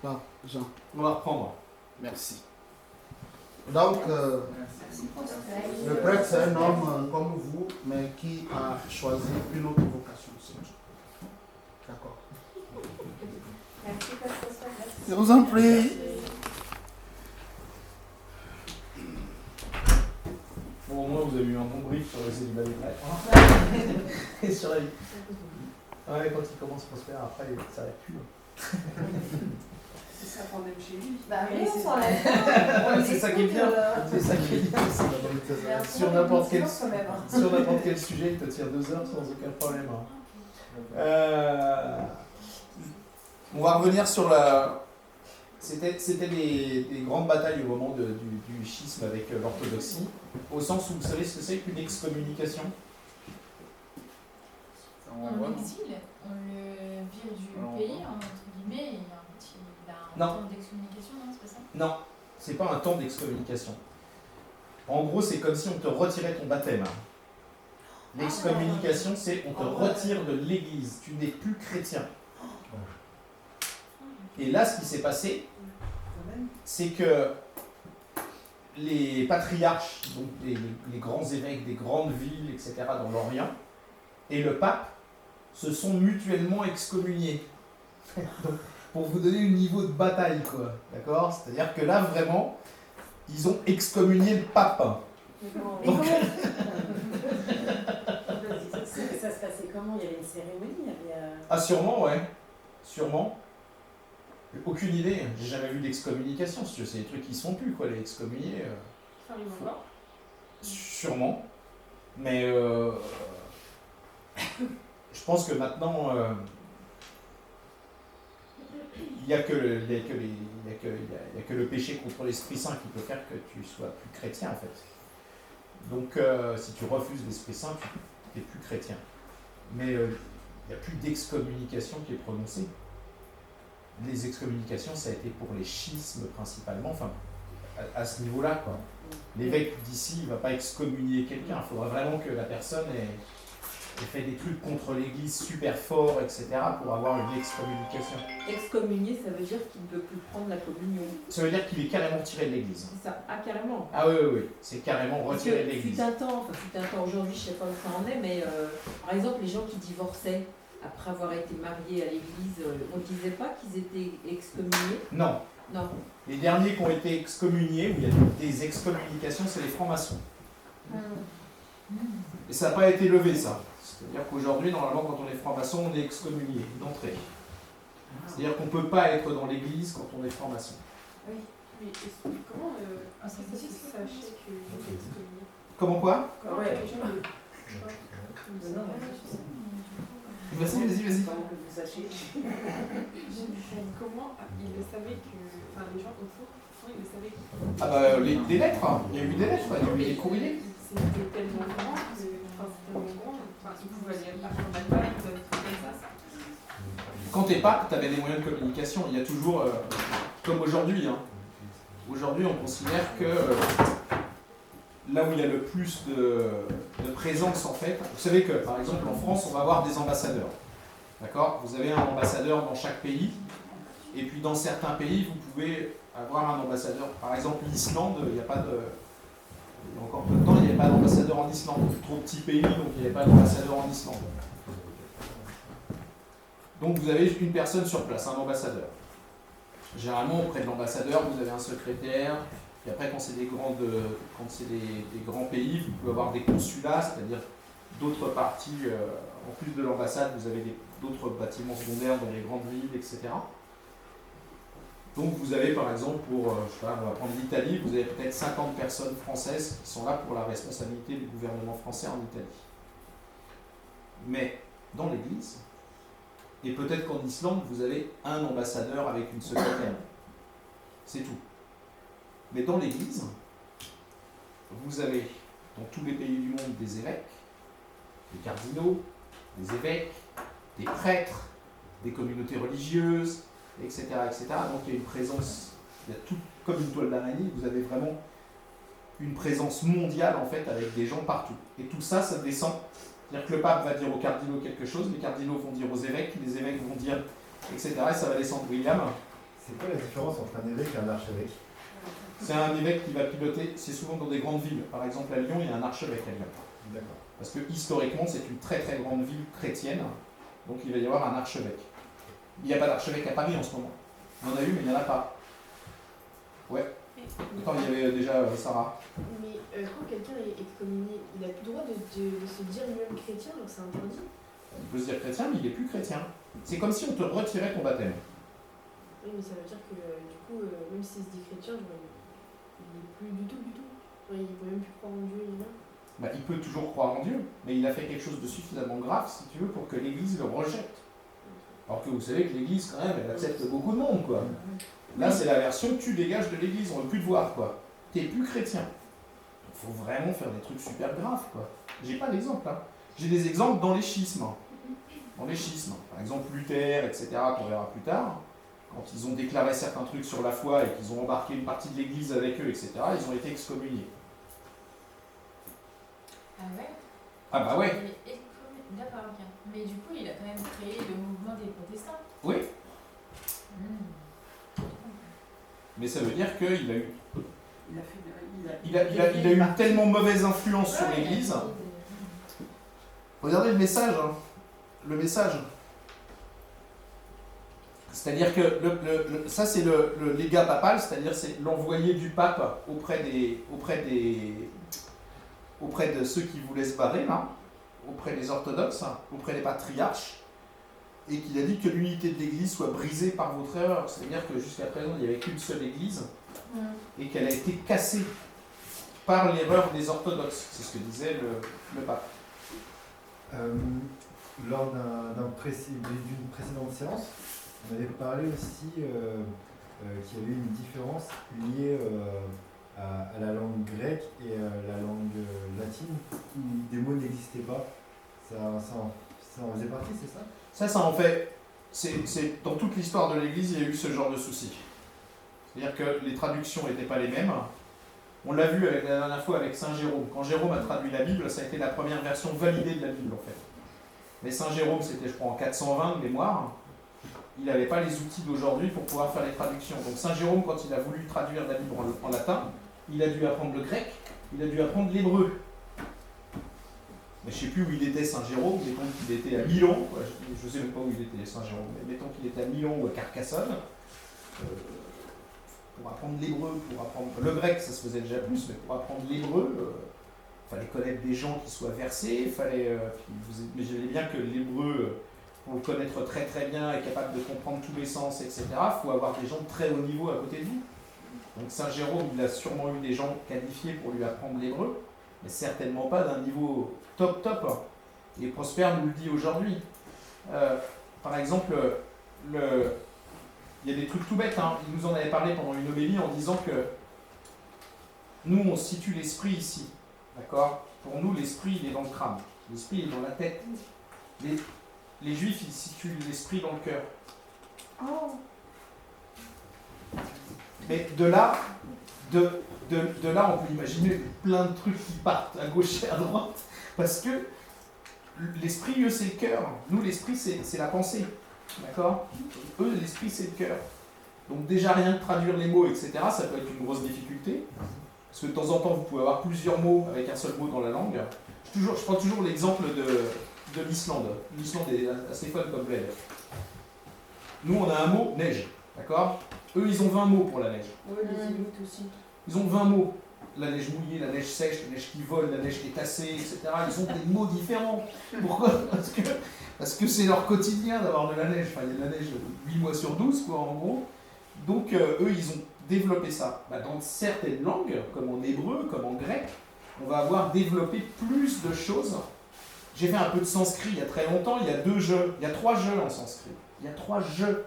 Bon, Jean. On va reprendre. Merci. Donc, le prêtre, c'est un homme comme vous, mais qui a choisi une autre vocation. D'accord. Merci, pasteur. Je vous en prie. Bon, au moins, vous avez eu un bon brief sur le célibat des prêtres. Et sur la vie. Ouais, quand il commence prospère, après, ça n'arrête plus. C'est ça qu'on aime chez lui. Bah oui, c'est on s'en lève. C'est ça qui est bien. C'est ça qui est bien. Sur n'importe quel sujet, il te tire 2 heures sans aucun problème. On va revenir sur la. C'était des grandes batailles au moment du schisme avec l'orthodoxie, au sens où vous savez ce que c'est qu'une excommunication? On l'exile, on le vire du pays, entre guillemets, et il a un Non. temps d'excommunication, non, c'est pas ça? Non, c'est pas un temps d'excommunication. En gros, c'est comme si on te retirait ton baptême. L'excommunication, c'est on te retire de l'église, tu n'es plus chrétien. Et là, ce qui s'est passé, c'est que les patriarches, donc les grands évêques des grandes villes, etc., dans l'Orient, et le pape se sont mutuellement excommuniés. Donc, pour vous donner un niveau de bataille, quoi. D'accord? C'est-à-dire que là, vraiment, ils ont excommunié le pape. Donc, Ça se passait comment? Il y avait une cérémonie, il y avait... ah, sûrement, ouais. Sûrement. Aucune idée. J'ai jamais vu d'excommunication. Si tu veux, c'est des trucs qui se font plus, quoi, les excommuniés. Enfin, ils vont voir. Sûrement. Mais je pense que maintenant, il n'y a que le péché contre l'Esprit Saint qui peut faire que tu sois plus chrétien, en fait. Donc, si tu refuses l'Esprit Saint, tu n'es plus chrétien. Mais il n'y a plus d'excommunication qui est prononcée. Les excommunications, ça a été pour les schismes principalement, enfin, à ce niveau-là, quoi. L'évêque d'ici, il ne va pas excommunier quelqu'un. Il faudra vraiment que la personne ait fait des trucs contre l'Église super forts, etc., pour avoir une excommunication. Excommunié, ça veut dire qu'il ne peut plus prendre la communion. Ça veut dire qu'il est carrément tiré de l'Église. C'est ça. Ah, carrément. Ah oui, oui, oui. C'est carrément Parce retiré que de l'Église. fut un temps, aujourd'hui, je ne sais pas où ça en est, mais par exemple, les gens qui divorçaient après avoir été mariés à l'église, on ne disait pas qu'ils étaient excommuniés? Non. Non. Les derniers qui ont été excommuniés, où il y a des excommunications, c'est les francs-maçons. Et ça n'a pas été levé, ça. C'est-à-dire qu'aujourd'hui, normalement, quand on est franc-maçon, on est excommunié d'entrée. C'est-à-dire qu'on ne peut pas être dans l'église quand on est franc-maçon. Oui. Mais comment ça se sachez que vous êtes excommunié? Comment quoi? Ouais. Les gens le... Non, Vas-y. Comment que vous sachiez? Comment ils le savaient que... Enfin, les gens autour, comment ils le savaient que... Ah bah, des lettres, hein. Il y a eu des lettres, il y a eu des courriers. C'était tellement grand que... Enfin, c'est tellement grand. Enfin, ils pouvaient aller à Allemagne, des trucs comme ça. Quand t'es pape, tu avais des moyens de communication. Il y a toujours, comme aujourd'hui, hein. Aujourd'hui, on considère que là où il y a le plus de présence, en fait, vous savez que, par exemple, en France, on va avoir des ambassadeurs. D'accord? Vous avez un ambassadeur dans chaque pays, et puis dans certains pays, vous pouvez avoir un ambassadeur. Par exemple, l'Islande, il n'y a pas de... Il y a encore peu de temps, il n'y avait pas d'ambassadeur en Islande. Trop petit pays, donc il n'y avait pas d'ambassadeur en Islande. Donc vous avez une personne sur place, un ambassadeur. Généralement, auprès de l'ambassadeur, vous avez un secrétaire. Et après, quand c'est des grands pays, vous pouvez avoir des consulats, c'est-à-dire d'autres parties. En plus de l'ambassade, vous avez d'autres bâtiments secondaires dans les grandes villes, etc. Donc vous avez par exemple, on va prendre l'Italie, vous avez peut-être 50 personnes françaises qui sont là pour la responsabilité du gouvernement français en Italie. Mais dans l'Église, et peut-être qu'en Islande, vous avez un ambassadeur avec une secrétaire. C'est tout. Mais dans l'Église, vous avez dans tous les pays du monde des évêques, des cardinaux, des évêques, des prêtres, des communautés religieuses, etc., etc. Donc il y a une présence, il y a tout comme une toile d'araignée, vous avez vraiment une présence mondiale en fait avec des gens partout. Et tout ça, ça descend. C'est-à-dire que le pape va dire aux cardinaux quelque chose, les cardinaux vont dire aux évêques, les évêques vont dire, etc. Et ça va descendre. William. C'est quoi la différence entre un évêque et un archevêque? C'est un évêque qui va piloter, c'est souvent dans des grandes villes. Par exemple à Lyon, il y a un archevêque à Lyon. D'accord. Parce que historiquement, c'est une très très grande ville chrétienne, donc il va y avoir un archevêque. Il n'y a pas d'archevêque à Paris en ce moment. On en a eu, mais il n'y en a pas. Ouais. Attends, il y avait déjà Sarah. Mais quand quelqu'un est excommunié, il n'a plus le droit de se dire lui-même chrétien, donc c'est interdit. Il peut se dire chrétien, mais il n'est plus chrétien. C'est comme si on te retirait ton baptême. Oui, mais ça veut dire que du coup, même s'il se dit chrétien, genre, il n'est plus du tout. Genre, il ne peut même plus croire en Dieu, ni rien. Bah, il peut toujours croire en Dieu, mais il a fait quelque chose de suffisamment grave, si tu veux, pour que l'Église le rejette. Alors que vous savez que l'Église, quand même, elle accepte beaucoup de monde, quoi. Là, c'est la version tu dégages de l'Église, on ne veut plus te voir, quoi. T'es plus chrétien. Il faut vraiment faire des trucs super graves, quoi. J'ai pas d'exemple, hein. J'ai des exemples dans les schismes. Dans les schismes. Par exemple, Luther, etc., qu'on verra plus tard. Quand ils ont déclaré certains trucs sur la foi et qu'ils ont embarqué une partie de l'Église avec eux, etc., ils ont été excommuniés. Ah ouais? Ah bah ouais. D'accord, ok. Mais du coup, il a quand même créé le mouvement des protestants. Oui. Mais ça veut dire qu'il a eu, il a eu tellement mauvaise influence sur l'Église. Regardez le message. Hein. Le message. C'est-à-dire que ça c'est le légat papal, c'est-à-dire c'est l'envoyé du pape auprès de ceux qui voulaient se barrer, là, auprès des orthodoxes, auprès des patriarches, et qu'il a dit que l'unité de l'Église soit brisée par votre erreur. C'est-à-dire que jusqu'à présent, il n'y avait qu'une seule Église, et qu'elle a été cassée par l'erreur des orthodoxes. C'est ce que disait le pape. Lors d'une précédente séance, on avait parlé aussi qu'il y avait une différence liée à la langue grecque et à la langue latine, où des mots n'existaient pas. Ça en faisait partie, c'est ça? Ça en fait. C'est dans toute l'histoire de l'Église, il y a eu ce genre de souci. C'est-à-dire que les traductions n'étaient pas les mêmes. On l'a vu la dernière fois avec Saint Jérôme. Quand Jérôme a traduit la Bible, ça a été la première version validée de la Bible, en fait. Mais Saint Jérôme, c'était, je crois, en 420 de mémoire. Il n'avait pas les outils d'aujourd'hui pour pouvoir faire les traductions. Donc Saint Jérôme, quand il a voulu traduire la Bible en latin, il a dû apprendre le grec, il a dû apprendre l'hébreu. Mais je ne sais plus où il était, Saint Jérôme, mettons qu'il était à Milan, je ne sais même pas où il était, Saint Jérôme, mais mettons qu'il était à Milan ou à Carcassonne, pour apprendre l'hébreu, pour apprendre le grec, ça se faisait déjà plus, mais pour apprendre l'hébreu, il fallait connaître des gens qui soient versés, il fallait, mais j'avais bien que l'hébreu, pour le connaître très très bien et capable de comprendre tous les sens, etc., il faut avoir des gens de très haut niveau à côté de vous. Donc Saint Jérôme, il a sûrement eu des gens qualifiés pour lui apprendre l'hébreu, mais certainement pas d'un niveau top. Et Prosper nous le dit aujourd'hui. Par exemple, il y a des trucs tout bêtes. Hein. Il nous en avait parlé pendant une homélie en disant que nous, on situe l'esprit ici. D'accord? Pour nous, l'esprit, il est dans le crâne. L'esprit est dans la tête. Les Juifs, ils situent l'esprit dans le cœur. Oh. Mais de là, on peut imaginer plein de trucs qui partent à gauche et à droite, parce que l'esprit, eux, c'est le cœur. Nous, l'esprit, c'est la pensée. D'accord? Eux, l'esprit, c'est le cœur. Donc déjà, rien que traduire les mots, etc., ça peut être une grosse difficulté. Parce que de temps en temps, vous pouvez avoir plusieurs mots avec un seul mot dans la langue. Je prends toujours l'exemple de l'Islande. L'Islande est assez fun comme bled. Nous, on a un mot, neige. D'accord? Eux, ils ont 20 mots pour la neige. Oui, les Inuits aussi. Ils ont 20 mots. La neige mouillée, la neige sèche, la neige qui vole, la neige qui est tassée, etc. Ils ont des mots différents. Pourquoi? Parce que c'est leur quotidien d'avoir de la neige. Enfin, il y a de la neige 8 mois sur 12, quoi, en gros. Donc, eux, ils ont développé ça. Bah, dans certaines langues, comme en hébreu, comme en grec, on va avoir développé plus de choses. J'ai fait un peu de sanskrit il y a très longtemps. Il y a 2 jeux. Il y a 3 jeux en sanskrit. Il y a 3 jeux.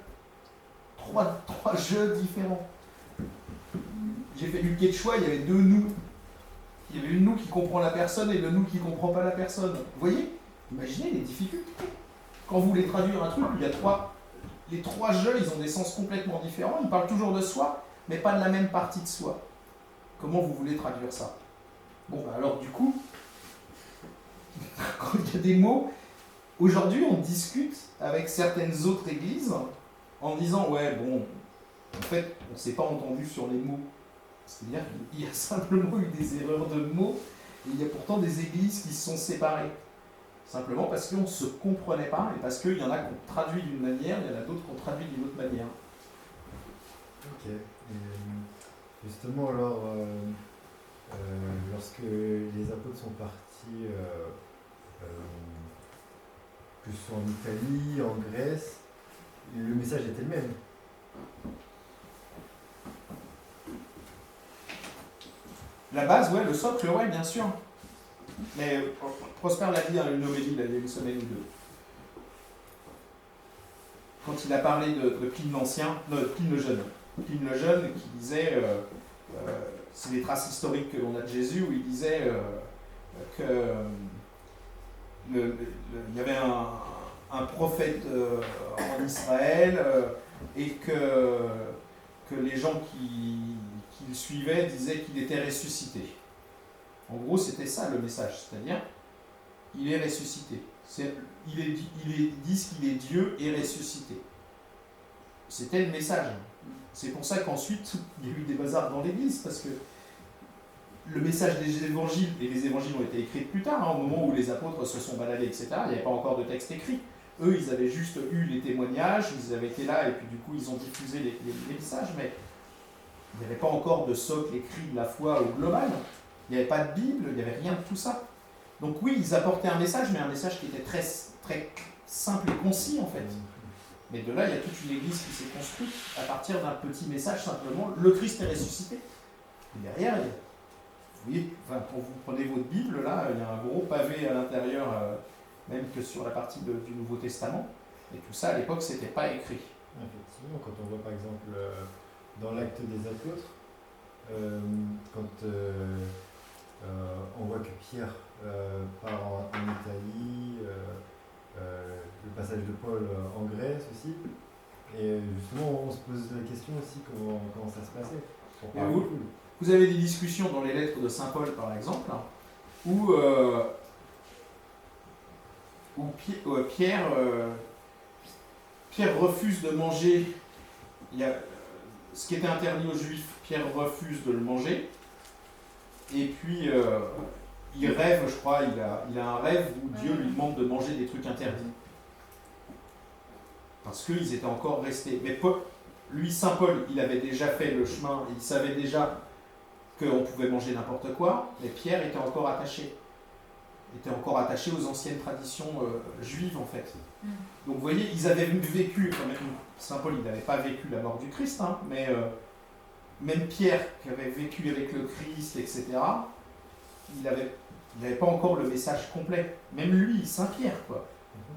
3 jeux différents. j'ai fait du quechua, il y avait deux nous. Il y avait une nous qui comprend la personne et le nous qui comprend pas la personne. Vous voyez? Imaginez les difficultés. Quand vous voulez traduire un truc, il y a les trois jeux, ils ont des sens complètement différents. Ils parlent toujours de soi, mais pas de la même partie de soi. Comment vous voulez traduire ça? Bon, bah alors du coup, quand il y a des mots, aujourd'hui on discute avec certaines autres églises en disant ouais bon, en fait on s'est pas entendu sur les mots. C'est-à-dire qu'il y a simplement eu des erreurs de mots et il y a pourtant des églises qui se sont séparées. Simplement parce qu'on ne se comprenait pas et parce qu'il y en a qu'on traduit d'une manière, il y en a d'autres qu'on traduit d'une autre manière. Ok. Et justement, alors, lorsque les apôtres sont partis, que ce soit en Italie, en Grèce, le message était le même. La base, ouais, le socle, ouais, bien sûr. Mais Prosper l'a dit dans une homélie, il y a une semaine ou deux. Quand il a parlé de Pline l'Ancien, non, Pline le Jeune. Pline le Jeune qui disait, c'est des traces historiques que l'on a de Jésus, où il disait que il y avait un prophète en Israël et que les gens qui le suivaient disaient qu'il était ressuscité. En gros, c'était ça le message, c'est-à-dire, il est ressuscité. Ils disent qu'il est Dieu et ressuscité. C'était le message. C'est pour ça qu'ensuite, il y a eu des bazars dans l'Église, parce que le message des évangiles, et les évangiles ont été écrits plus tard, au moment où les apôtres se sont baladés, etc., il n'y avait pas encore de texte écrit. Eux, ils avaient juste eu les témoignages, ils avaient été là, et puis du coup, ils ont diffusé les messages, mais il n'y avait pas encore de socle écrit de la foi au global. Il n'y avait pas de Bible, il n'y avait rien de tout ça. Donc oui, ils apportaient un message, mais un message qui était très, très simple et concis, en fait. Mais de là, il y a toute une église qui s'est construite à partir d'un petit message, simplement, le Christ est ressuscité. Et derrière, vous voyez, enfin, quand vous prenez votre Bible, là, il y a un gros pavé à l'intérieur, même que sur la partie du Nouveau Testament. Et tout ça, à l'époque, c'était pas écrit. Effectivement, quand on voit par exemple dans l'Acte des Apôtres, quand on voit que Pierre part en Italie, le passage de Paul en Grèce aussi, et justement on se pose la question aussi comment ça se passait. Vous avez des discussions dans les lettres de Saint Paul par exemple, où Pierre refuse de manger ce qui était interdit aux Juifs. Pierre refuse de le manger, et puis il rêve, je crois, il a un rêve où Dieu lui demande de manger des trucs interdits. Parce qu'ils étaient encore restés. Mais lui, Saint Paul, il avait déjà fait le chemin, il savait déjà qu'on pouvait manger n'importe quoi, mais Pierre était encore attaché. Aux anciennes traditions juives, en fait. Donc vous voyez, ils avaient vécu, quand même, Saint Paul, il n'avait pas vécu la mort du Christ, hein, mais même Pierre, qui avait vécu avec le Christ, etc., il n'avait pas encore le message complet. Même lui, Saint Pierre, quoi,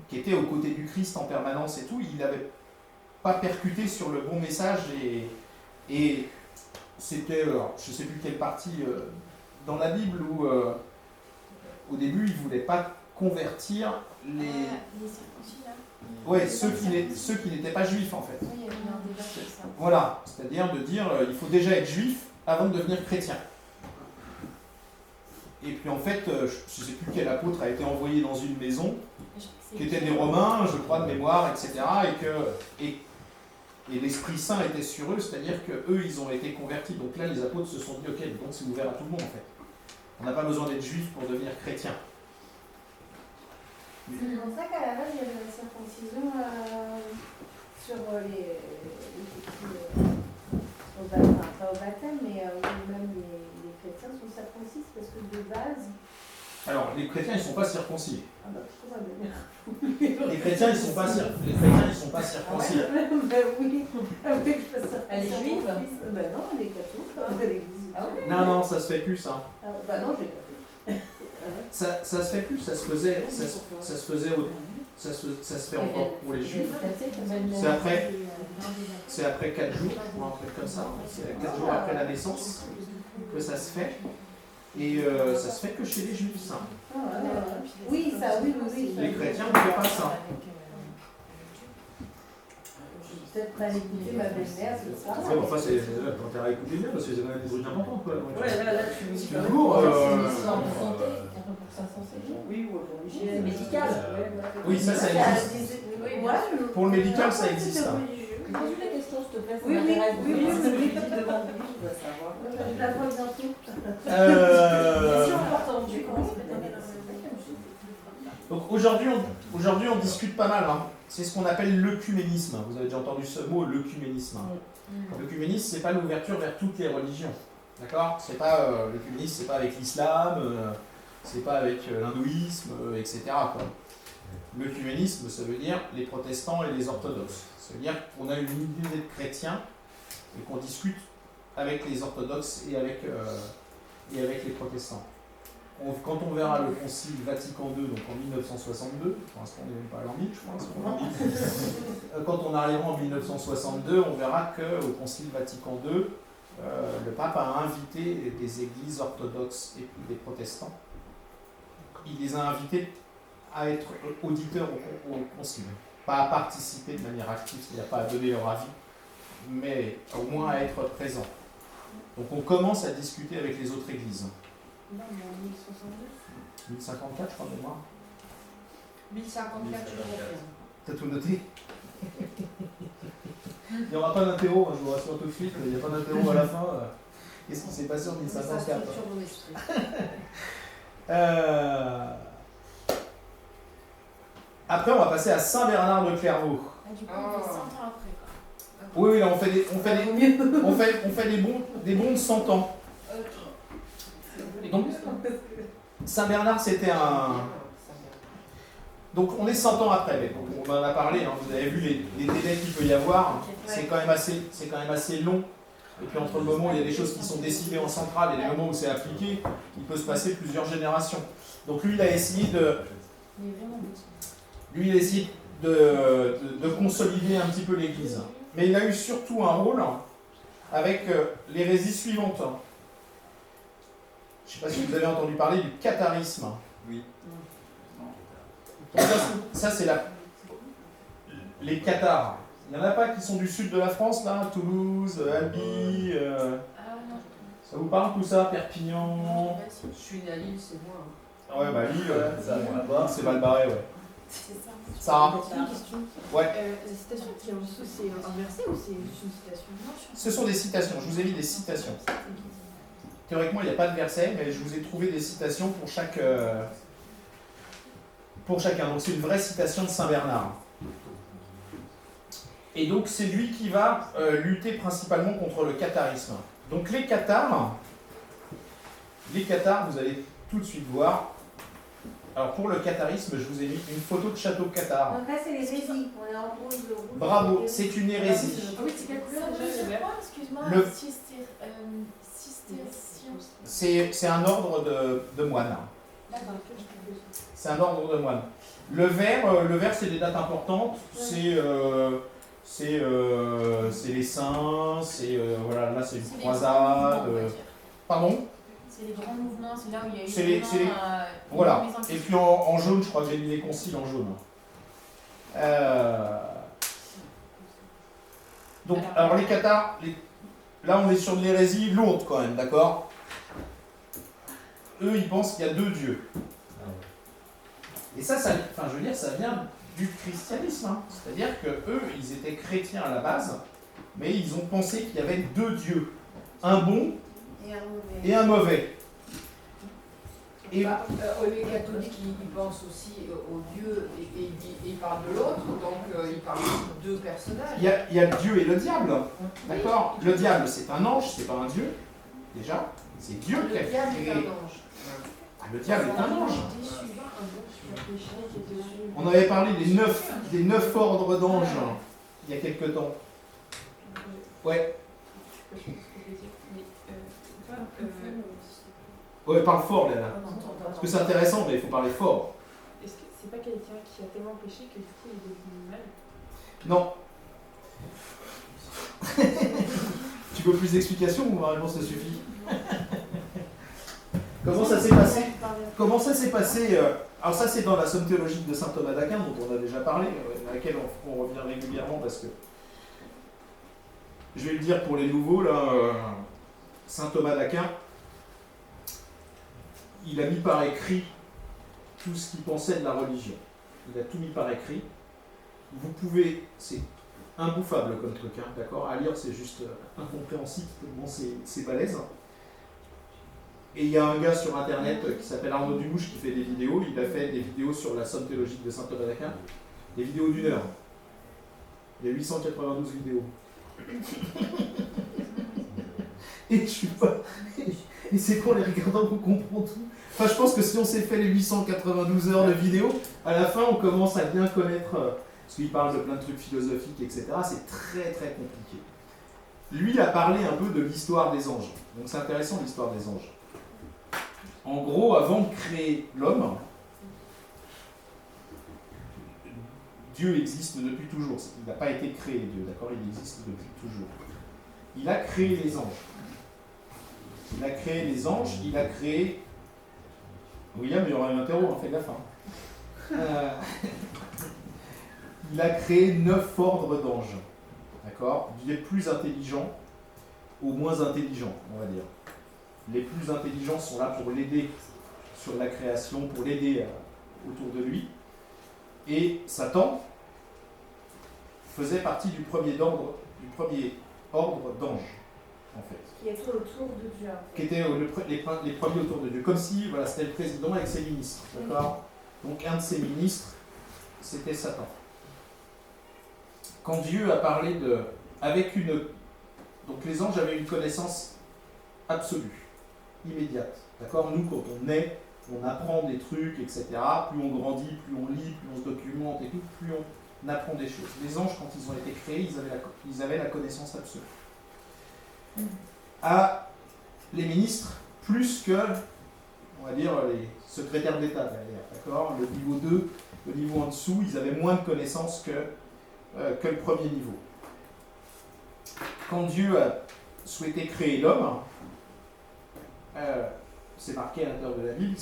qui était aux côtés du Christ en permanence et tout, il n'avait pas percuté sur le bon message et c'était, je ne sais plus quelle partie dans la Bible où au début il ne voulait pas convertir les circoncis là. Ouais, ceux qui n'étaient pas juifs en fait. Oui, il y a eu un débat sur ça. Voilà, c'est-à-dire de dire il faut déjà être juif avant de devenir chrétien. Et puis en fait, je ne sais plus quel apôtre a été envoyé dans une maison qui étaient des Romains, je crois, de mémoire, etc. Et l'Esprit Saint était sur eux, c'est-à-dire qu'eux, ils ont été convertis. Donc là, les apôtres se sont dit, ok, donc c'est ouvert à tout le monde, en fait. On n'a pas besoin d'être juif pour devenir chrétien. C'est pour ça qu'à la base, il y avait la circoncision sur les pas au baptême, mais même les chrétiens sont circoncis, parce que de base... Alors, les chrétiens, ils ne sont pas circoncis. Ah bah, je trouve ça bien. Les chrétiens, ils ne sont pas circoncis. Ben oui, avec Elle est juive? Ben non, elle est catholique, elle existe. Ah ouais? Non, ça se fait plus, ça. Bah non, je l'ai pas fait. Ça se fait plus, ça se faisait Ça se fait encore pour les juifs. C'est après 4 jours, ou un truc comme ça. C'est 4 jours après la naissance que ça se fait. Et ça se fait que chez les juifs, ça. Oui, ça, oui. Les chrétiens ne font pas ça. Peut-être pas écouter ma belle-mère, c'est ça. Ouais, enfin, c'est quand t'as à écouter bien, parce que c'est quand même des trucs importants, quoi. Ouais, là, tu me dis. Du coup, Oui, ou l'hygiène médicale. oui, ça existe. Pour le médical, ça existe. Ça. Pose la question, s'il te plaît. Oui, oui. Devant lui, je dois savoir. Je la vois bientôt. Question importante, du coup. Donc aujourd'hui, on discute pas mal. Hein. C'est ce qu'on appelle l'œcuménisme. Vous avez déjà entendu ce mot, l'œcuménisme. L'œcuménisme, c'est pas l'ouverture vers toutes les religions. D'accord ? C'est pas l'œcuménisme, c'est pas avec l'islam, c'est pas avec l'hindouisme, etc. Quoi. L'œcuménisme, ça veut dire les protestants et les orthodoxes. Ça veut dire qu'on a une unité de chrétiens et qu'on discute avec les orthodoxes et avec les protestants. Quand on verra le Concile Vatican II, donc en 1962, pour l'instant on n'est même pas allé en 1000, je crois, quand on arrivera en 1962, on verra qu'au Concile Vatican II, le pape a invité des églises orthodoxes et puis des protestants. Il les a invités à être auditeurs au Concile, pas à participer de manière active, c'est-à-dire pas à donner leur avis, mais au moins à être présents. Donc on commence à discuter avec les autres églises. Non, mais en 1062. 1054, je crois, de moi. 1054, je confirme. T'as tout noté? Il n'y aura pas d'interro, je vous rassure tout de suite, il n'y a pas d'interro à la fin. Qu'est-ce qui s'est passé en 1054? Sur mon esprit. Après, on va passer à Saint-Bernard de Clairvaux. Ah, du coup, on fait 100 ans après, quoi. Oui, là, on fait des bons de 100 ans. Et donc, Saint-Bernard, c'était un... Donc, on est 100 ans après, mais on en a parlé, hein, vous avez vu les délais qu'il peut y avoir, c'est quand même assez long. Et puis, entre le moment où il y a des choses qui sont décidées en centrale et le moment où c'est appliqué, il peut se passer plusieurs générations. Donc, lui, il a essayé de consolider un petit peu l'Église. Mais il a eu surtout un rôle avec l'hérésie suivante. Je ne sais pas si vous avez entendu parler du catharisme. Oui. Donc ça c'est les Cathars. Il n'y en a pas qui sont du sud de la France, là, Toulouse, Albi. Ça vous parle tout ça, Perpignan? Je suis né à Lille, c'est moi. Ah ouais, bah Lille, c'est Val-Barré, ouais. C'est ça. Sarah? Une question. Ouais. La citation qui est en dessous, c'est un verset ou c'est juste une citation? Ce sont des citations, je vous ai mis des citations. Théoriquement, il n'y a pas de verset, mais je vous ai trouvé des citations pour chacun. Donc c'est une vraie citation de Saint-Bernard. Et donc c'est lui qui va lutter principalement contre le catharisme. Donc les cathars, vous allez tout de suite voir. Alors pour le catharisme, je vous ai mis une photo de château cathare. Donc là, c'est l'hérésie. On est en rose, le rouge. Bravo, c'est une hérésie. Ah oui, c'est quelle couleur déjà, je sais pas, excuse-moi. Cistercien. C'est un ordre de moines. D'accord. C'est un ordre de moines. Le vert, c'est des dates importantes. C'est les saints. Voilà, là c'est une croisade. Pardon? C'est les grands mouvements, c'est là où il y a eu C'est les- Voilà. Et puis en jaune, je crois que j'ai mis les conciles en jaune. Donc, alors les cathars, là on est sur de l'hérésie lourde quand même, d'accord? Eux, ils pensent qu'il y a deux dieux. Et ça vient du christianisme. Hein. C'est-à-dire que eux, ils étaient chrétiens à la base, mais ils ont pensé qu'il y avait deux dieux, un bon et un mauvais. Et Les catholiques, ils pensent aussi au Dieu et ils parlent de l'autre, donc ils parlent de deux personnages. il y a le Dieu et le diable, d'accord? Le diable, c'est un ange, c'est pas un dieu, déjà. C'est Dieu qui a Le diable est un créé. ange. Le diable est un ange. On avait parlé des neuf ordres d'anges il y a quelque temps. Ouais. Ouais, parle fort, Léna. Parce que c'est intéressant, mais il faut parler fort. Est-ce que c'est pas quelqu'un qui a tellement péché que du coup il est devenu mal. Non. Tu veux plus d'explications ou ma réponse te suffit? Comment ça s'est passé? Comment ça s'est passé Alors ça c'est dans la somme théologique de saint Thomas d'Aquin dont on a déjà parlé, à laquelle on revient régulièrement parce que je vais le dire pour les nouveaux là, saint Thomas d'Aquin, il a mis par écrit tout ce qu'il pensait de la religion. Il a tout mis par écrit. Vous pouvez, c'est imbouffable comme truc, hein, d'accord? À lire c'est juste incompréhensible tellement c'est balèze. Et il y a un gars sur internet qui s'appelle Arnaud Dumouche qui fait des vidéos. Il a fait des vidéos sur la somme théologique de saint Thomas d'Aquin. Des vidéos d'1 heure. Il y a 892 vidéos. Et je suis pas. Et c'est qu'en les regardant qu'on comprend tout. Enfin, je pense que si on s'est fait les 892 heures de vidéos, à la fin on commence à bien connaître. Parce qu'il parle de plein de trucs philosophiques, etc. C'est très très compliqué. Lui, il a parlé un peu de l'histoire des anges. Donc c'est intéressant l'histoire des anges. En gros, avant de créer l'homme, Dieu existe depuis toujours. Il n'a pas été créé, Dieu, d'accord? Il existe depuis toujours. Il a créé les anges. Il a créé les anges, il a créé... William, il y aura un interro, on fait gaffe. Il a créé 9 ordres d'anges. D'accord? Du plus intelligents au moins intelligents, on va dire. Les plus intelligents sont là pour l'aider sur la création, pour l'aider autour de lui. Et Satan faisait partie du premier ordre d'anges, en fait. Qui était autour de Dieu. Qui étaient les premiers autour de Dieu. Comme si voilà, c'était le président avec ses ministres. D'accord? Donc un de ses ministres, c'était Satan. Quand Dieu a parlé de... Donc les anges avaient une connaissance absolue, immédiate. D'accord? Nous, quand on naît, on apprend des trucs, etc. Plus on grandit, plus on lit, plus on se documente et tout, plus on apprend des choses. Les anges, quand ils ont été créés, ils avaient la connaissance absolue. Les ministres, plus que, on va dire, les secrétaires d'État derrière. D'accord? Le niveau 2, le niveau en dessous, ils avaient moins de connaissances que le premier niveau. Quand Dieu a souhaité créer l'homme, c'est marqué à l'intérieur de la Bible,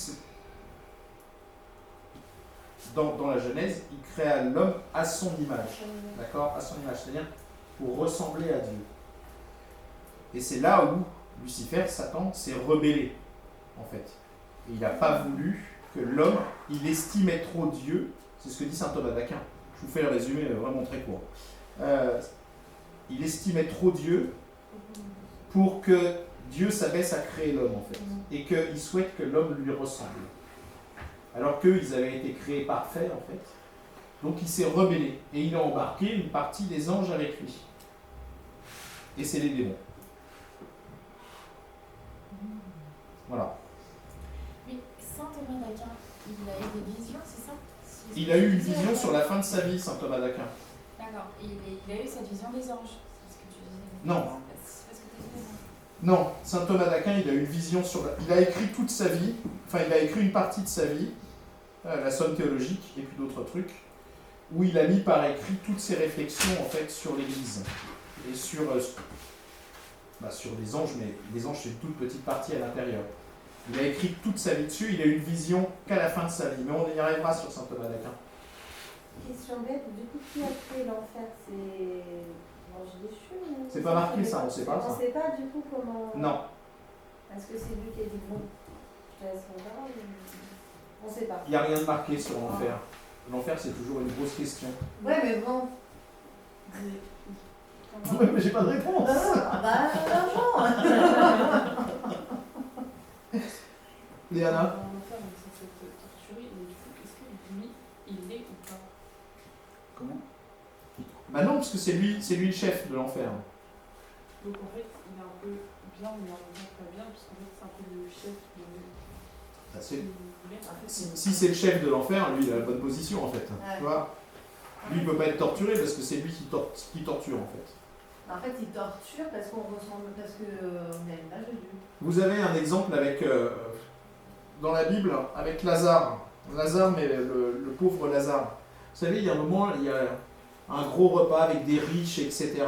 dans la Genèse, il créa l'homme à son image. D'accord? À son image, c'est-à-dire pour ressembler à Dieu. Et c'est là où Lucifer, Satan, s'est rebellé, en fait. Et il n'a pas voulu que l'homme, il estimait trop Dieu, c'est ce que dit saint Thomas d'Aquin. Je vous fais le résumé vraiment très court. Il estimait trop Dieu pour que Dieu s'abaisse à créer l'homme, en fait. Et qu'il souhaite que l'homme lui ressemble. Alors qu'ils avaient été créés parfaits, en fait. Donc il s'est rebellé. Et il a embarqué une partie des anges avec lui. Et c'est les démons. Voilà. Oui, saint Thomas d'Aquin, il a eu des visions, c'est ça? Il a eu une vision sur la fin de sa vie, saint Thomas d'Aquin. D'accord. Et il a eu cette vision des anges. C'est ce que tu disais. Non. C'est parce que tu disais. Non, saint Thomas d'Aquin, il a eu une vision sur... Il a écrit toute sa vie, enfin il a écrit une partie de sa vie, la somme théologique et puis d'autres trucs, où il a mis par écrit toutes ses réflexions en fait sur l'Église et sur les anges, mais les anges c'est une toute petite partie à l'intérieur. Il a écrit toute sa vie dessus, il a eu une vision qu'à la fin de sa vie, mais on y arrivera sur saint Thomas d'Aquin. Question bête, du coup, qui a créé l'enfer? C'est l'ange déchu ou... C'est pas marqué ça, on sait pas ça. On sait pas du coup comment... Non. Est-ce que c'est lui qui a dit bon, je te laisse mon parole, on sait pas. Il n'y a rien de marqué sur l'enfer. L'enfer c'est toujours une grosse question. Ouais mais bon... Ouais, mais j'ai pas de réponse. L'argent. Léana? L'enfer, on est censé être torturé, et du coup, est-ce que lui, il l'est ou pas? Comment? Bah non, parce que c'est lui le chef de l'enfer. Donc en fait, il est un peu bien, mais en même temps pas bien, parce qu'en fait, c'est un peu le chef Bah, c'est- de... Si c'est le chef de l'enfer, lui il a la bonne position en fait. Ouais. Tu vois? Lui il peut pas être torturé parce que c'est lui qui torture en fait. En fait, il torture parce qu'on ressemble, parce que on a l'image de Dieu. Vous avez un exemple avec dans la Bible avec Lazare. Lazare, mais le pauvre Lazare. Vous savez, il y a un moment, il y a un gros repas avec des riches, etc.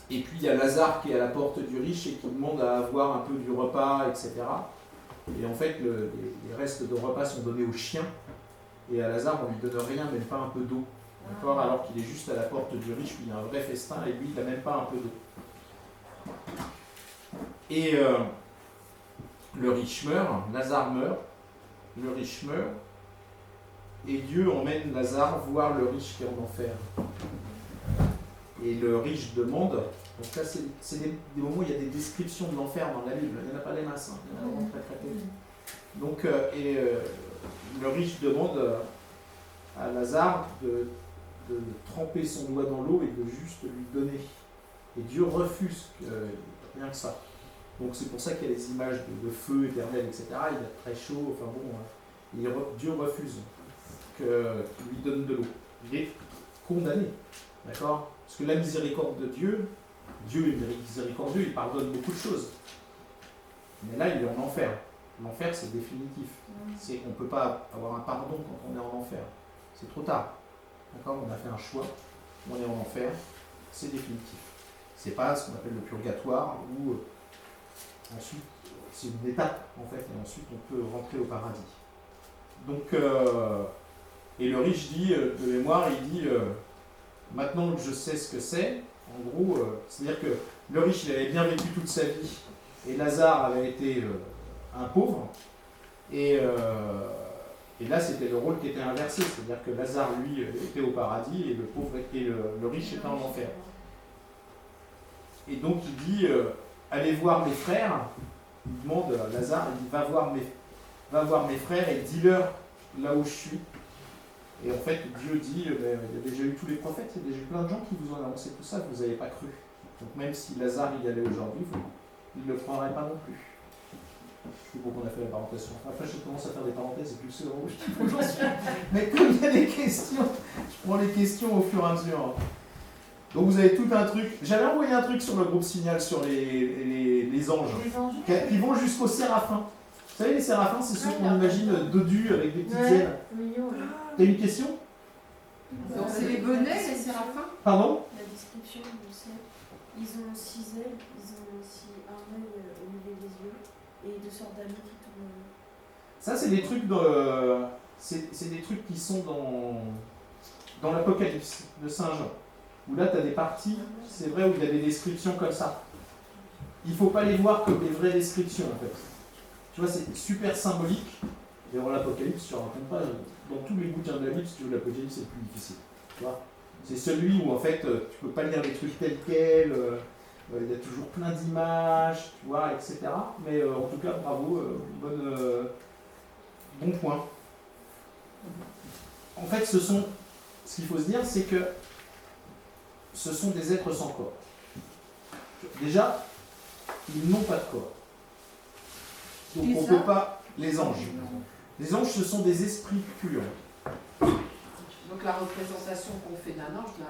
Et puis il y a Lazare qui est à la porte du riche et qui demande à avoir un peu du repas, etc. Et en fait, les restes de repas sont donnés aux chiens. Et à Lazare, on lui donne rien, même pas un peu d'eau. D'accord ? Alors qu'il est juste à la porte du riche, où il y a un vrai festin, et lui, il n'a même pas un peu d'eau. Et le riche meurt, Lazare meurt, le riche meurt, et Dieu emmène Lazare voir le riche qui est en enfer. Et le riche demande, donc là c'est des moments où il y a des descriptions de l'enfer dans la Bible, il n'y en a pas des masses, il y en a vraiment très très peu. Donc, le riche demande à Lazare de tremper son doigt dans l'eau et de juste lui donner. Et Dieu refuse rien que ça. Donc c'est pour ça qu'il y a les images de feu éternel, etc. Il est très chaud, enfin bon, Dieu refuse qu'il lui donne de l'eau. Il est condamné, d'accord ? Parce que la miséricorde de Dieu, Dieu est miséricordieux, il pardonne beaucoup de choses. Mais là, il est en enfer. L'enfer, c'est définitif. On ne peut pas avoir un pardon quand on est en enfer. C'est trop tard. D'accord ? On a fait un choix, on est en enfer, c'est définitif. C'est pas ce qu'on appelle le purgatoire, où ensuite, c'est une étape, en fait, et ensuite on peut rentrer au paradis. Donc, et le riche dit, de mémoire, il dit, maintenant que je sais ce que c'est, en gros, c'est-à-dire que le riche, il avait bien vécu toute sa vie, et Lazare avait été un pauvre, et là, c'était le rôle qui était inversé, c'est-à-dire que Lazare, lui, était au paradis, et le pauvre et le riche était en enfer. Et donc, il dit, allez voir mes frères, il demande à Lazare, il dit, va voir mes frères et dis-leur là où je suis. Et en fait, Dieu dit, il y a déjà eu tous les prophètes, il y a déjà eu plein de gens qui vous ont annoncé tout ça, que vous n'avez pas cru. Donc même si Lazare y allait aujourd'hui, il ne le croirait pas non plus. Je sais pas pourquoi on a fait la parenthèse. Après, je commence à faire des parenthèses et plus c'est drôle, je j'en suis. Mais comme il y a des questions, je prends les questions au fur et à mesure. Donc vous avez tout un truc. J'avais envoyé un truc sur le groupe Signal sur les anges. Les anges. Qui vont jusqu'aux séraphins. Vous savez, les séraphins, c'est ceux qu'on imagine dodus avec des petites ailes. T'as une question? Donc c'est les bonnets, les séraphins? Pardon? La description, je sais. Ils ont 6 ailes, ils ont aussi un œil au milieu des yeux et 2 sortes d'anneaux qui tournent. Ça, c'est des trucs c'est des trucs qui sont dans l'Apocalypse de Saint Jean. Où là, tu as des parties, c'est vrai, où il y a des descriptions comme ça. Il ne faut pas les voir comme des vraies descriptions, en fait. Tu vois, c'est super symbolique. Et dans l'Apocalypse, je ne raconte pas. Dans tous les bouquins de la Bible, si tu veux, l'Apocalypse, c'est le plus difficile. Tu vois, c'est celui où, en fait, tu ne peux pas lire les trucs tels quels. Il y a toujours plein d'images, tu vois, etc. Mais en tout cas, bravo, bon point. En fait, ce qu'il faut se dire, c'est que ce sont des êtres sans corps. Déjà, ils n'ont pas de corps. Donc on ne peut pas... Les anges. Les anges, ce sont des esprits purs. Donc la représentation qu'on fait d'un ange, là,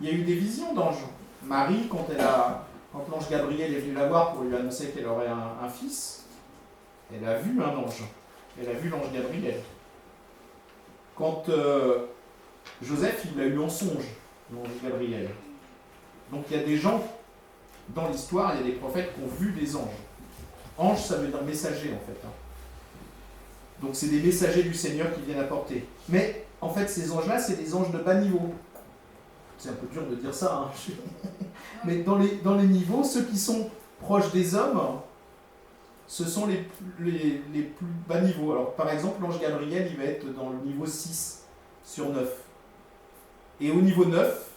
il y a eu des visions d'anges. Marie, quand l'ange Gabriel est venu la voir pour lui annoncer qu'elle aurait un fils, elle a vu un ange. Elle a vu l'ange Gabriel. Quand Joseph, il l'a eu en songe, l'ange Gabriel. Donc il y a des gens, dans l'histoire, il y a des prophètes qui ont vu des anges. Ange, ça veut dire messager, en fait. Donc c'est des messagers du Seigneur qui viennent apporter. Mais, en fait, ces anges-là, c'est des anges de bas niveau. C'est un peu dur de dire ça, hein. Mais dans les niveaux, ceux qui sont proches des hommes, ce sont les plus bas niveaux. Alors, par exemple, l'ange Gabriel, il va être dans le niveau 6 sur 9. Et au niveau 9,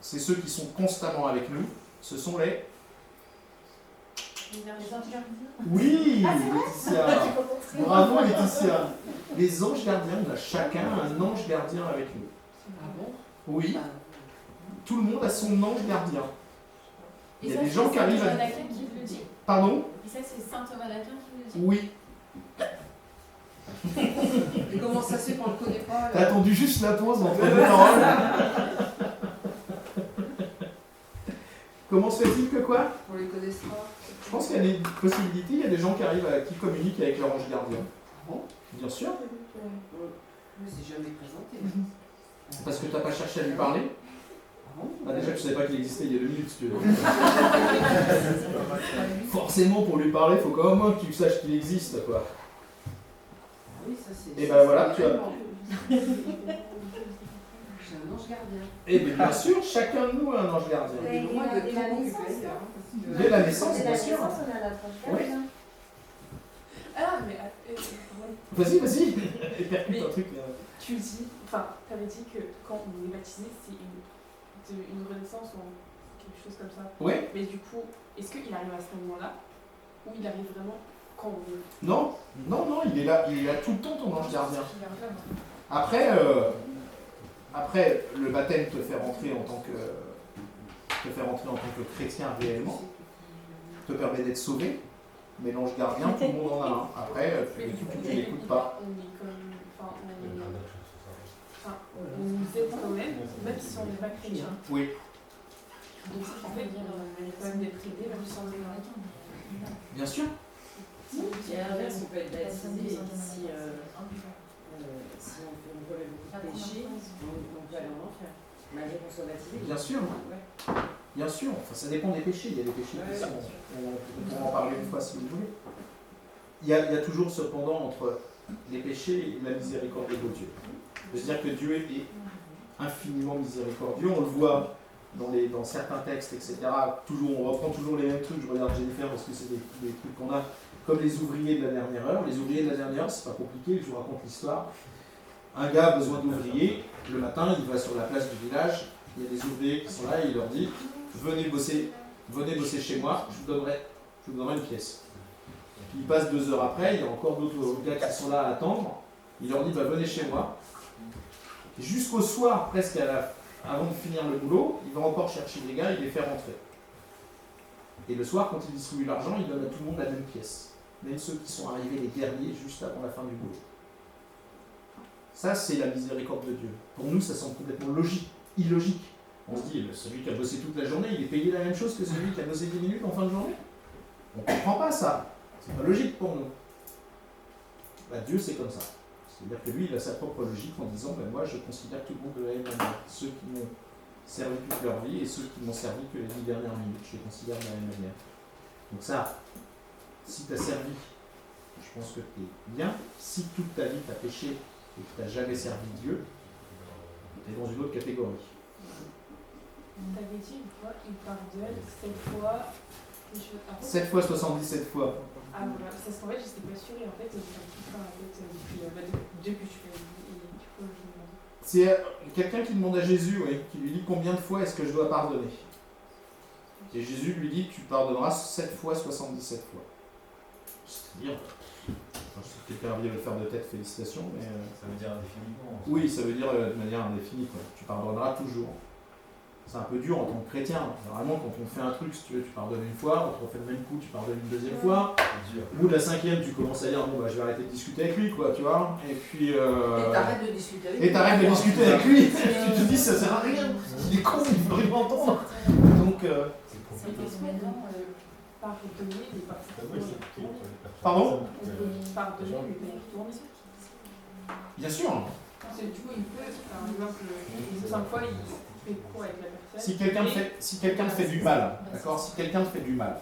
c'est ceux qui sont constamment avec nous. Ce sont les... Oui, Laetitia. Bravo, Laetitia. Les anges gardiens, on a chacun un ange gardien avec nous. Ah bon? Oui. Tout le monde a son ange gardien. Et il y a ça, des gens qui arrivent à... à... Saint Thomas d'Aquin qui le dit. Pardon? Et ça, c'est Saint Thomas d'Aquin qui le dit. Oui. Et comment ça se fait qu'on ne le connaît pas? T'as attendu juste la pause entre deux paroles. Comment se fait-il que quoi? On les connaisse pas. pense qu'il y a des possibilités, il y a des gens qui communiquent avec leur ange gardien. Bon, Bien sûr. je ne s'est jamais présenté. Parce que tu n'as pas cherché à lui parler. Bah déjà, tu savais pas qu'il existait il y a 2 minutes. Si tu veux. Forcément, pour lui parler, il faut quand même que tu saches qu'il existe, quoi. Oui, ça c'est. Et ben voilà, tu as. J'ai un ange gardien. Et bien sûr, chacun de nous a un ange gardien. Ouais. Le droit de dès tout la occuper, naissance, d'ailleurs, parce que- Dès la naissance, Dès bien la sûr. naissance, on a notre ange gardien. Ah, mais Vas-y, vas-y. Et percute un truc. tu dis, enfin, t'avais dit que quand on est baptisé, c'est une renaissance ou quelque chose comme ça. Ouais. Mais du coup, est-ce qu'il arrive à ce moment-là ou il arrive vraiment quand on est. Non, non, non, il est là tout le temps, ton ange gardien. Après, le baptême te fait rentrer en tant que chrétien réellement, te permet d'être sauvé, mais l'ange gardien, tout le monde en a un. Après, tu l'écoutes pas. On est comme. On nous aide quand même si on n'est pas chrétien. Oui. Donc, en fait, on est quand même d'être aidé, même si on est pas. Bien sûr. Et à l'inverse, on peut être baptisé et si on commet beaucoup de péchés, on peut aller en enfer. Malgré qu'on soit baptisé. Bien sûr. Ouais. Bien sûr. Enfin, ça dépend des péchés. Il y a des péchés qui sont. On pourra en parler une fois si vous voulez. Il y a toujours cependant entre les péchés et la miséricorde de Dieu. C'est-à-dire que Dieu est infiniment miséricordieux. On le voit dans certains textes, etc. Toujours, on reprend toujours les mêmes trucs. Je regarde Jennifer parce que c'est des trucs qu'on a, comme les ouvriers de la dernière heure. Les ouvriers de la dernière heure, c'est pas compliqué, je vous raconte l'histoire. Un gars a besoin d'ouvriers. Le matin, il va sur la place du village. Il y a des ouvriers qui sont là et il leur dit venez bosser chez moi, je vous donnerai une pièce. Puis il passe 2 heures après, il y a encore d'autres gars qui sont là à attendre. Il leur dit venez chez moi. Jusqu'au soir, presque avant de finir le boulot, il va encore chercher les gars et les faire rentrer. Et le soir, quand il distribue l'argent, il donne à tout le monde la même pièce. Même ceux qui sont arrivés les derniers, juste avant la fin du boulot. Ça, c'est la miséricorde de Dieu. Pour nous, ça semble complètement illogique. On se dit, celui qui a bossé toute la journée, il est payé la même chose que celui qui a bossé 10 minutes en fin de journée. On ne comprend pas ça. C'est pas logique pour nous. Bah, Dieu, c'est comme ça. C'est-à-dire que lui, il a sa propre logique en disant moi, je considère tout le monde de la même manière. Ceux qui m'ont servi toute leur vie et ceux qui m'ont servi que les 10 dernières minutes, je les considère de la même manière. Donc, ça, si tu as servi, je pense que tu es bien. Si toute ta vie tu as péché et que tu n'as jamais servi Dieu, tu es dans une autre catégorie. T'avais dit une fois, il pardonne 7 fois. 7 fois 77 fois. Ah voilà, parce qu'en fait, je n'étais pas sûre et en fait, j'ai un petit peu en tête depuis que je fais et du coup, je me demande. C'est quelqu'un qui demande à Jésus, qui lui dit combien de fois est-ce que je dois pardonner. Et Jésus lui dit tu pardonneras 7 fois 77 fois. C'est-à-dire, si quelqu'un vient de le faire de tête, félicitations, mais. Ça veut dire indéfiniment. Oui, ça veut dire de manière indéfinie, quoi. Tu pardonneras toujours. C'est un peu dur en tant que chrétien. Généralement, quand on fait un truc, si tu veux, tu pardonnes une fois, on te refait le même coup, tu pardonnes une deuxième fois. Au bout de la 5e, tu commences à dire bon, je vais arrêter de discuter avec lui, quoi, tu vois. Et puis. Et t'arrêtes de discuter avec lui. Et t'arrêtes de discuter avec lui. Tu te dis ça sert à rien. Il est con, il veut rien entendre. Donc. C'est pardonner et Pardon pardonner et retourner. Bien sûr. Du coup, il peut, par exemple, 5 fois, il fait quoi avec la personne. Si quelqu'un te fait du mal, d'accord. Si quelqu'un te fait du mal,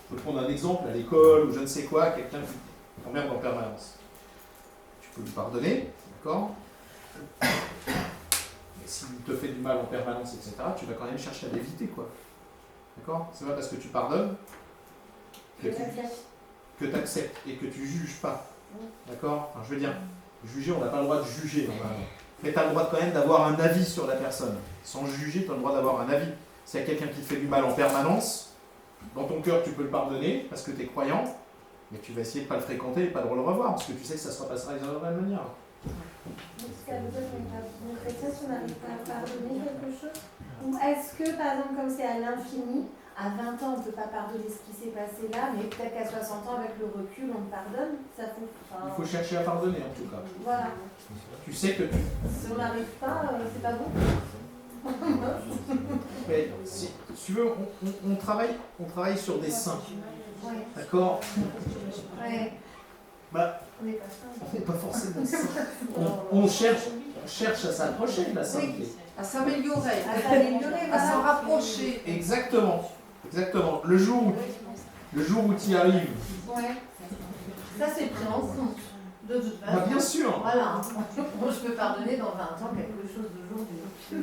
je peux prendre un exemple à l'école ou je ne sais quoi, quelqu'un qui t'emmerde en permanence. Tu peux lui pardonner, d'accord. Mais s'il te fait du mal en permanence, etc., tu vas quand même chercher à l'éviter, quoi. D'accord. C'est pas parce que tu pardonnes que tu acceptes et que tu juges pas. D'accord. Enfin, je veux dire, juger, on n'a pas le droit de juger normalement. Mais tu as le droit quand même d'avoir un avis sur la personne. Sans juger, tu as le droit d'avoir un avis. S'il y a quelqu'un qui te fait du mal en permanence, dans ton cœur, tu peux le pardonner parce que tu es croyant, mais tu vas essayer de ne pas le fréquenter et pas de le revoir parce que tu sais que ça se repassera de la même manière. Est-ce qu'à vous donne une chrétien si on n'arrive pas à pardonner quelque chose? Ou est-ce que, par exemple, comme c'est à l'infini, à 20 ans, on ne peut pas pardonner ce qui s'est passé là, mais peut-être qu'à 60 ans, avec le recul, on pardonne, ça faut. Il faut chercher à pardonner en tout cas. Voilà. Tu sais que tu... Si on n'arrive pas, c'est pas bon. Mais si tu veux, on travaille sur des saints. Ouais. D'accord? Ouais. Bah, On n'est pas ça. on n'est pas forcément saints. On cherche à s'approcher de la sainteté. À s'améliorer, À s'améliorer, à s'en voilà. rapprocher. Exactement. Exactement. Le jour où tu y arrives, Ouais. Ça, c'est pris en compte. De toute façon. bah bien sûr. Voilà. Moi, je peux pardonner dans 20 ans quelque chose d'aujourd'hui. Non,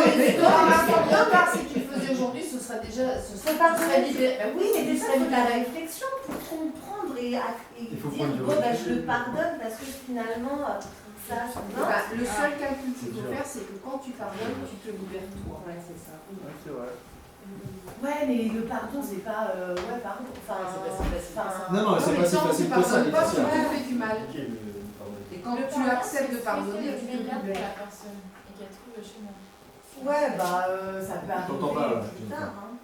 mais c'est Non, car si tu le faisais aujourd'hui, ce serait déjà. Ce C'est serait, pas tu serais vrai. libéré. Bah Oui, mais tu déjà, serais il faut de la libéré. réflexion pour comprendre et Il faut dire, prendre du bon, bah, je recul. le pardonne parce que finalement, ça Eh va. ben, le seul calcul qu'il C'est faut dur. faire, c'est que quand tu pardonnes, tu te libères toi. Ouais, c'est ça. Ouais, c'est vrai. Ouais, mais le pardon, c'est pas. Ouais, pardon. Enfin, Non, non, c'est pas si tant que facile tu que ça, pardonnes pas, tu Laetitia. te fais du mal. Ok, pardon. Et quand tu acceptes de pardonner, tu te bien pour libères. la personne et qu'elle trouve le chemin. Ouais, bah, ça peut T'entends pas, arriver là, plus tard. Hein.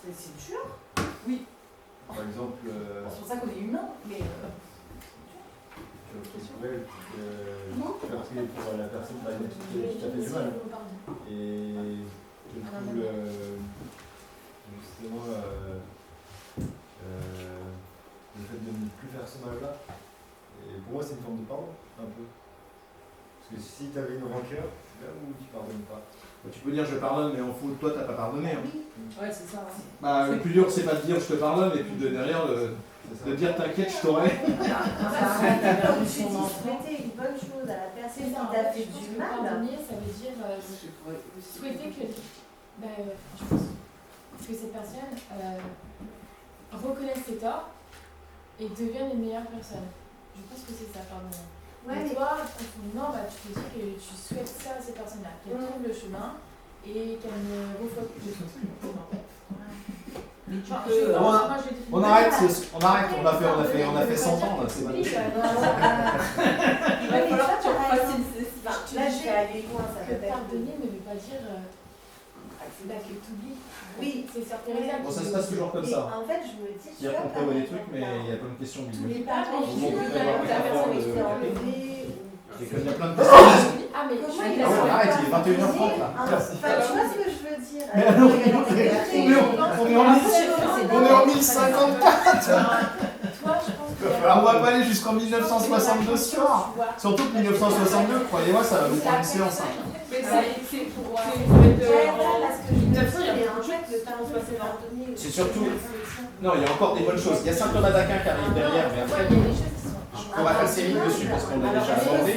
C'est dur. Par exemple, C'est pour ça qu'on est humain. Mais. tu pourrais faire prier pour la personne par exemple, qui t'a fait du mal. Et je trouve justement le fait de ne plus faire ce mal-là, et pour moi c'est une forme de pardon, un peu. Parce que si tu avais une rancœur, c'est là où tu pardonnes pas. Bah, tu peux dire je pardonne, mais en fou, toi t'as pas pardonné. Hein. Ouais, c'est ça. Hein. Bah, le plus dur c'est pas de dire je te pardonne, et puis de derrière C'est ça. de dire t'inquiète, je t'aurai. Comme tu dis, souhaiter une bonne chose à la personne qui t'a fait du mal. Pardonner, ça veut dire souhaiter que, je pense que ces personnes reconnaissent ses torts et deviennent une meilleure personne. Je pense que c'est ça, pardonner. Ouais, Et mais toi, profondément, tu te dis que tu souhaites ça à ces personnes-là, qu'elles trouvent le chemin et qu'elles ne refassent plus de choses. Mais tu Enfin, peux. On arrête, on a fait 100 ans là, c'est pas Oui, possible. Il va falloir que tu refasses une Je là, te je dis vais aller loin, ça que peut être. pardonner ne veut pas dire que tu oublies. Oui. C'est certaines Bon, ça se passe toujours comme ça. En fait, je me dis, Il y a qu'on prévoit des trucs, mais il y a plein de questions tous bibliques. les parents Ils vont qui prévoir la des personne rapports qui s'est de- enlevée. Et comme il y a plein de questions. Ah, mais Comment je il vais a Ah ouais, pas arrête, il est 21h30 là. Enfin, tu vois ce que je veux dire. Mais alors, on est en 1054. Toi, je pense que. Alors, on va pas aller jusqu'en 1962 ce soir. Surtout que 1962, croyez-moi, ça va vous prendre une séance. Hein. Mais c'est pour. Ouais, parce que je me dis, mais en fait, le temps se passer dans. C'est surtout. Non, il y a encore des bonnes choses. Il y a Saint Thomas d'Aquin qui arrive derrière, mais après, Il y a des choses qui sont. on va passer vite dessus parce qu'on l'a déjà abordé.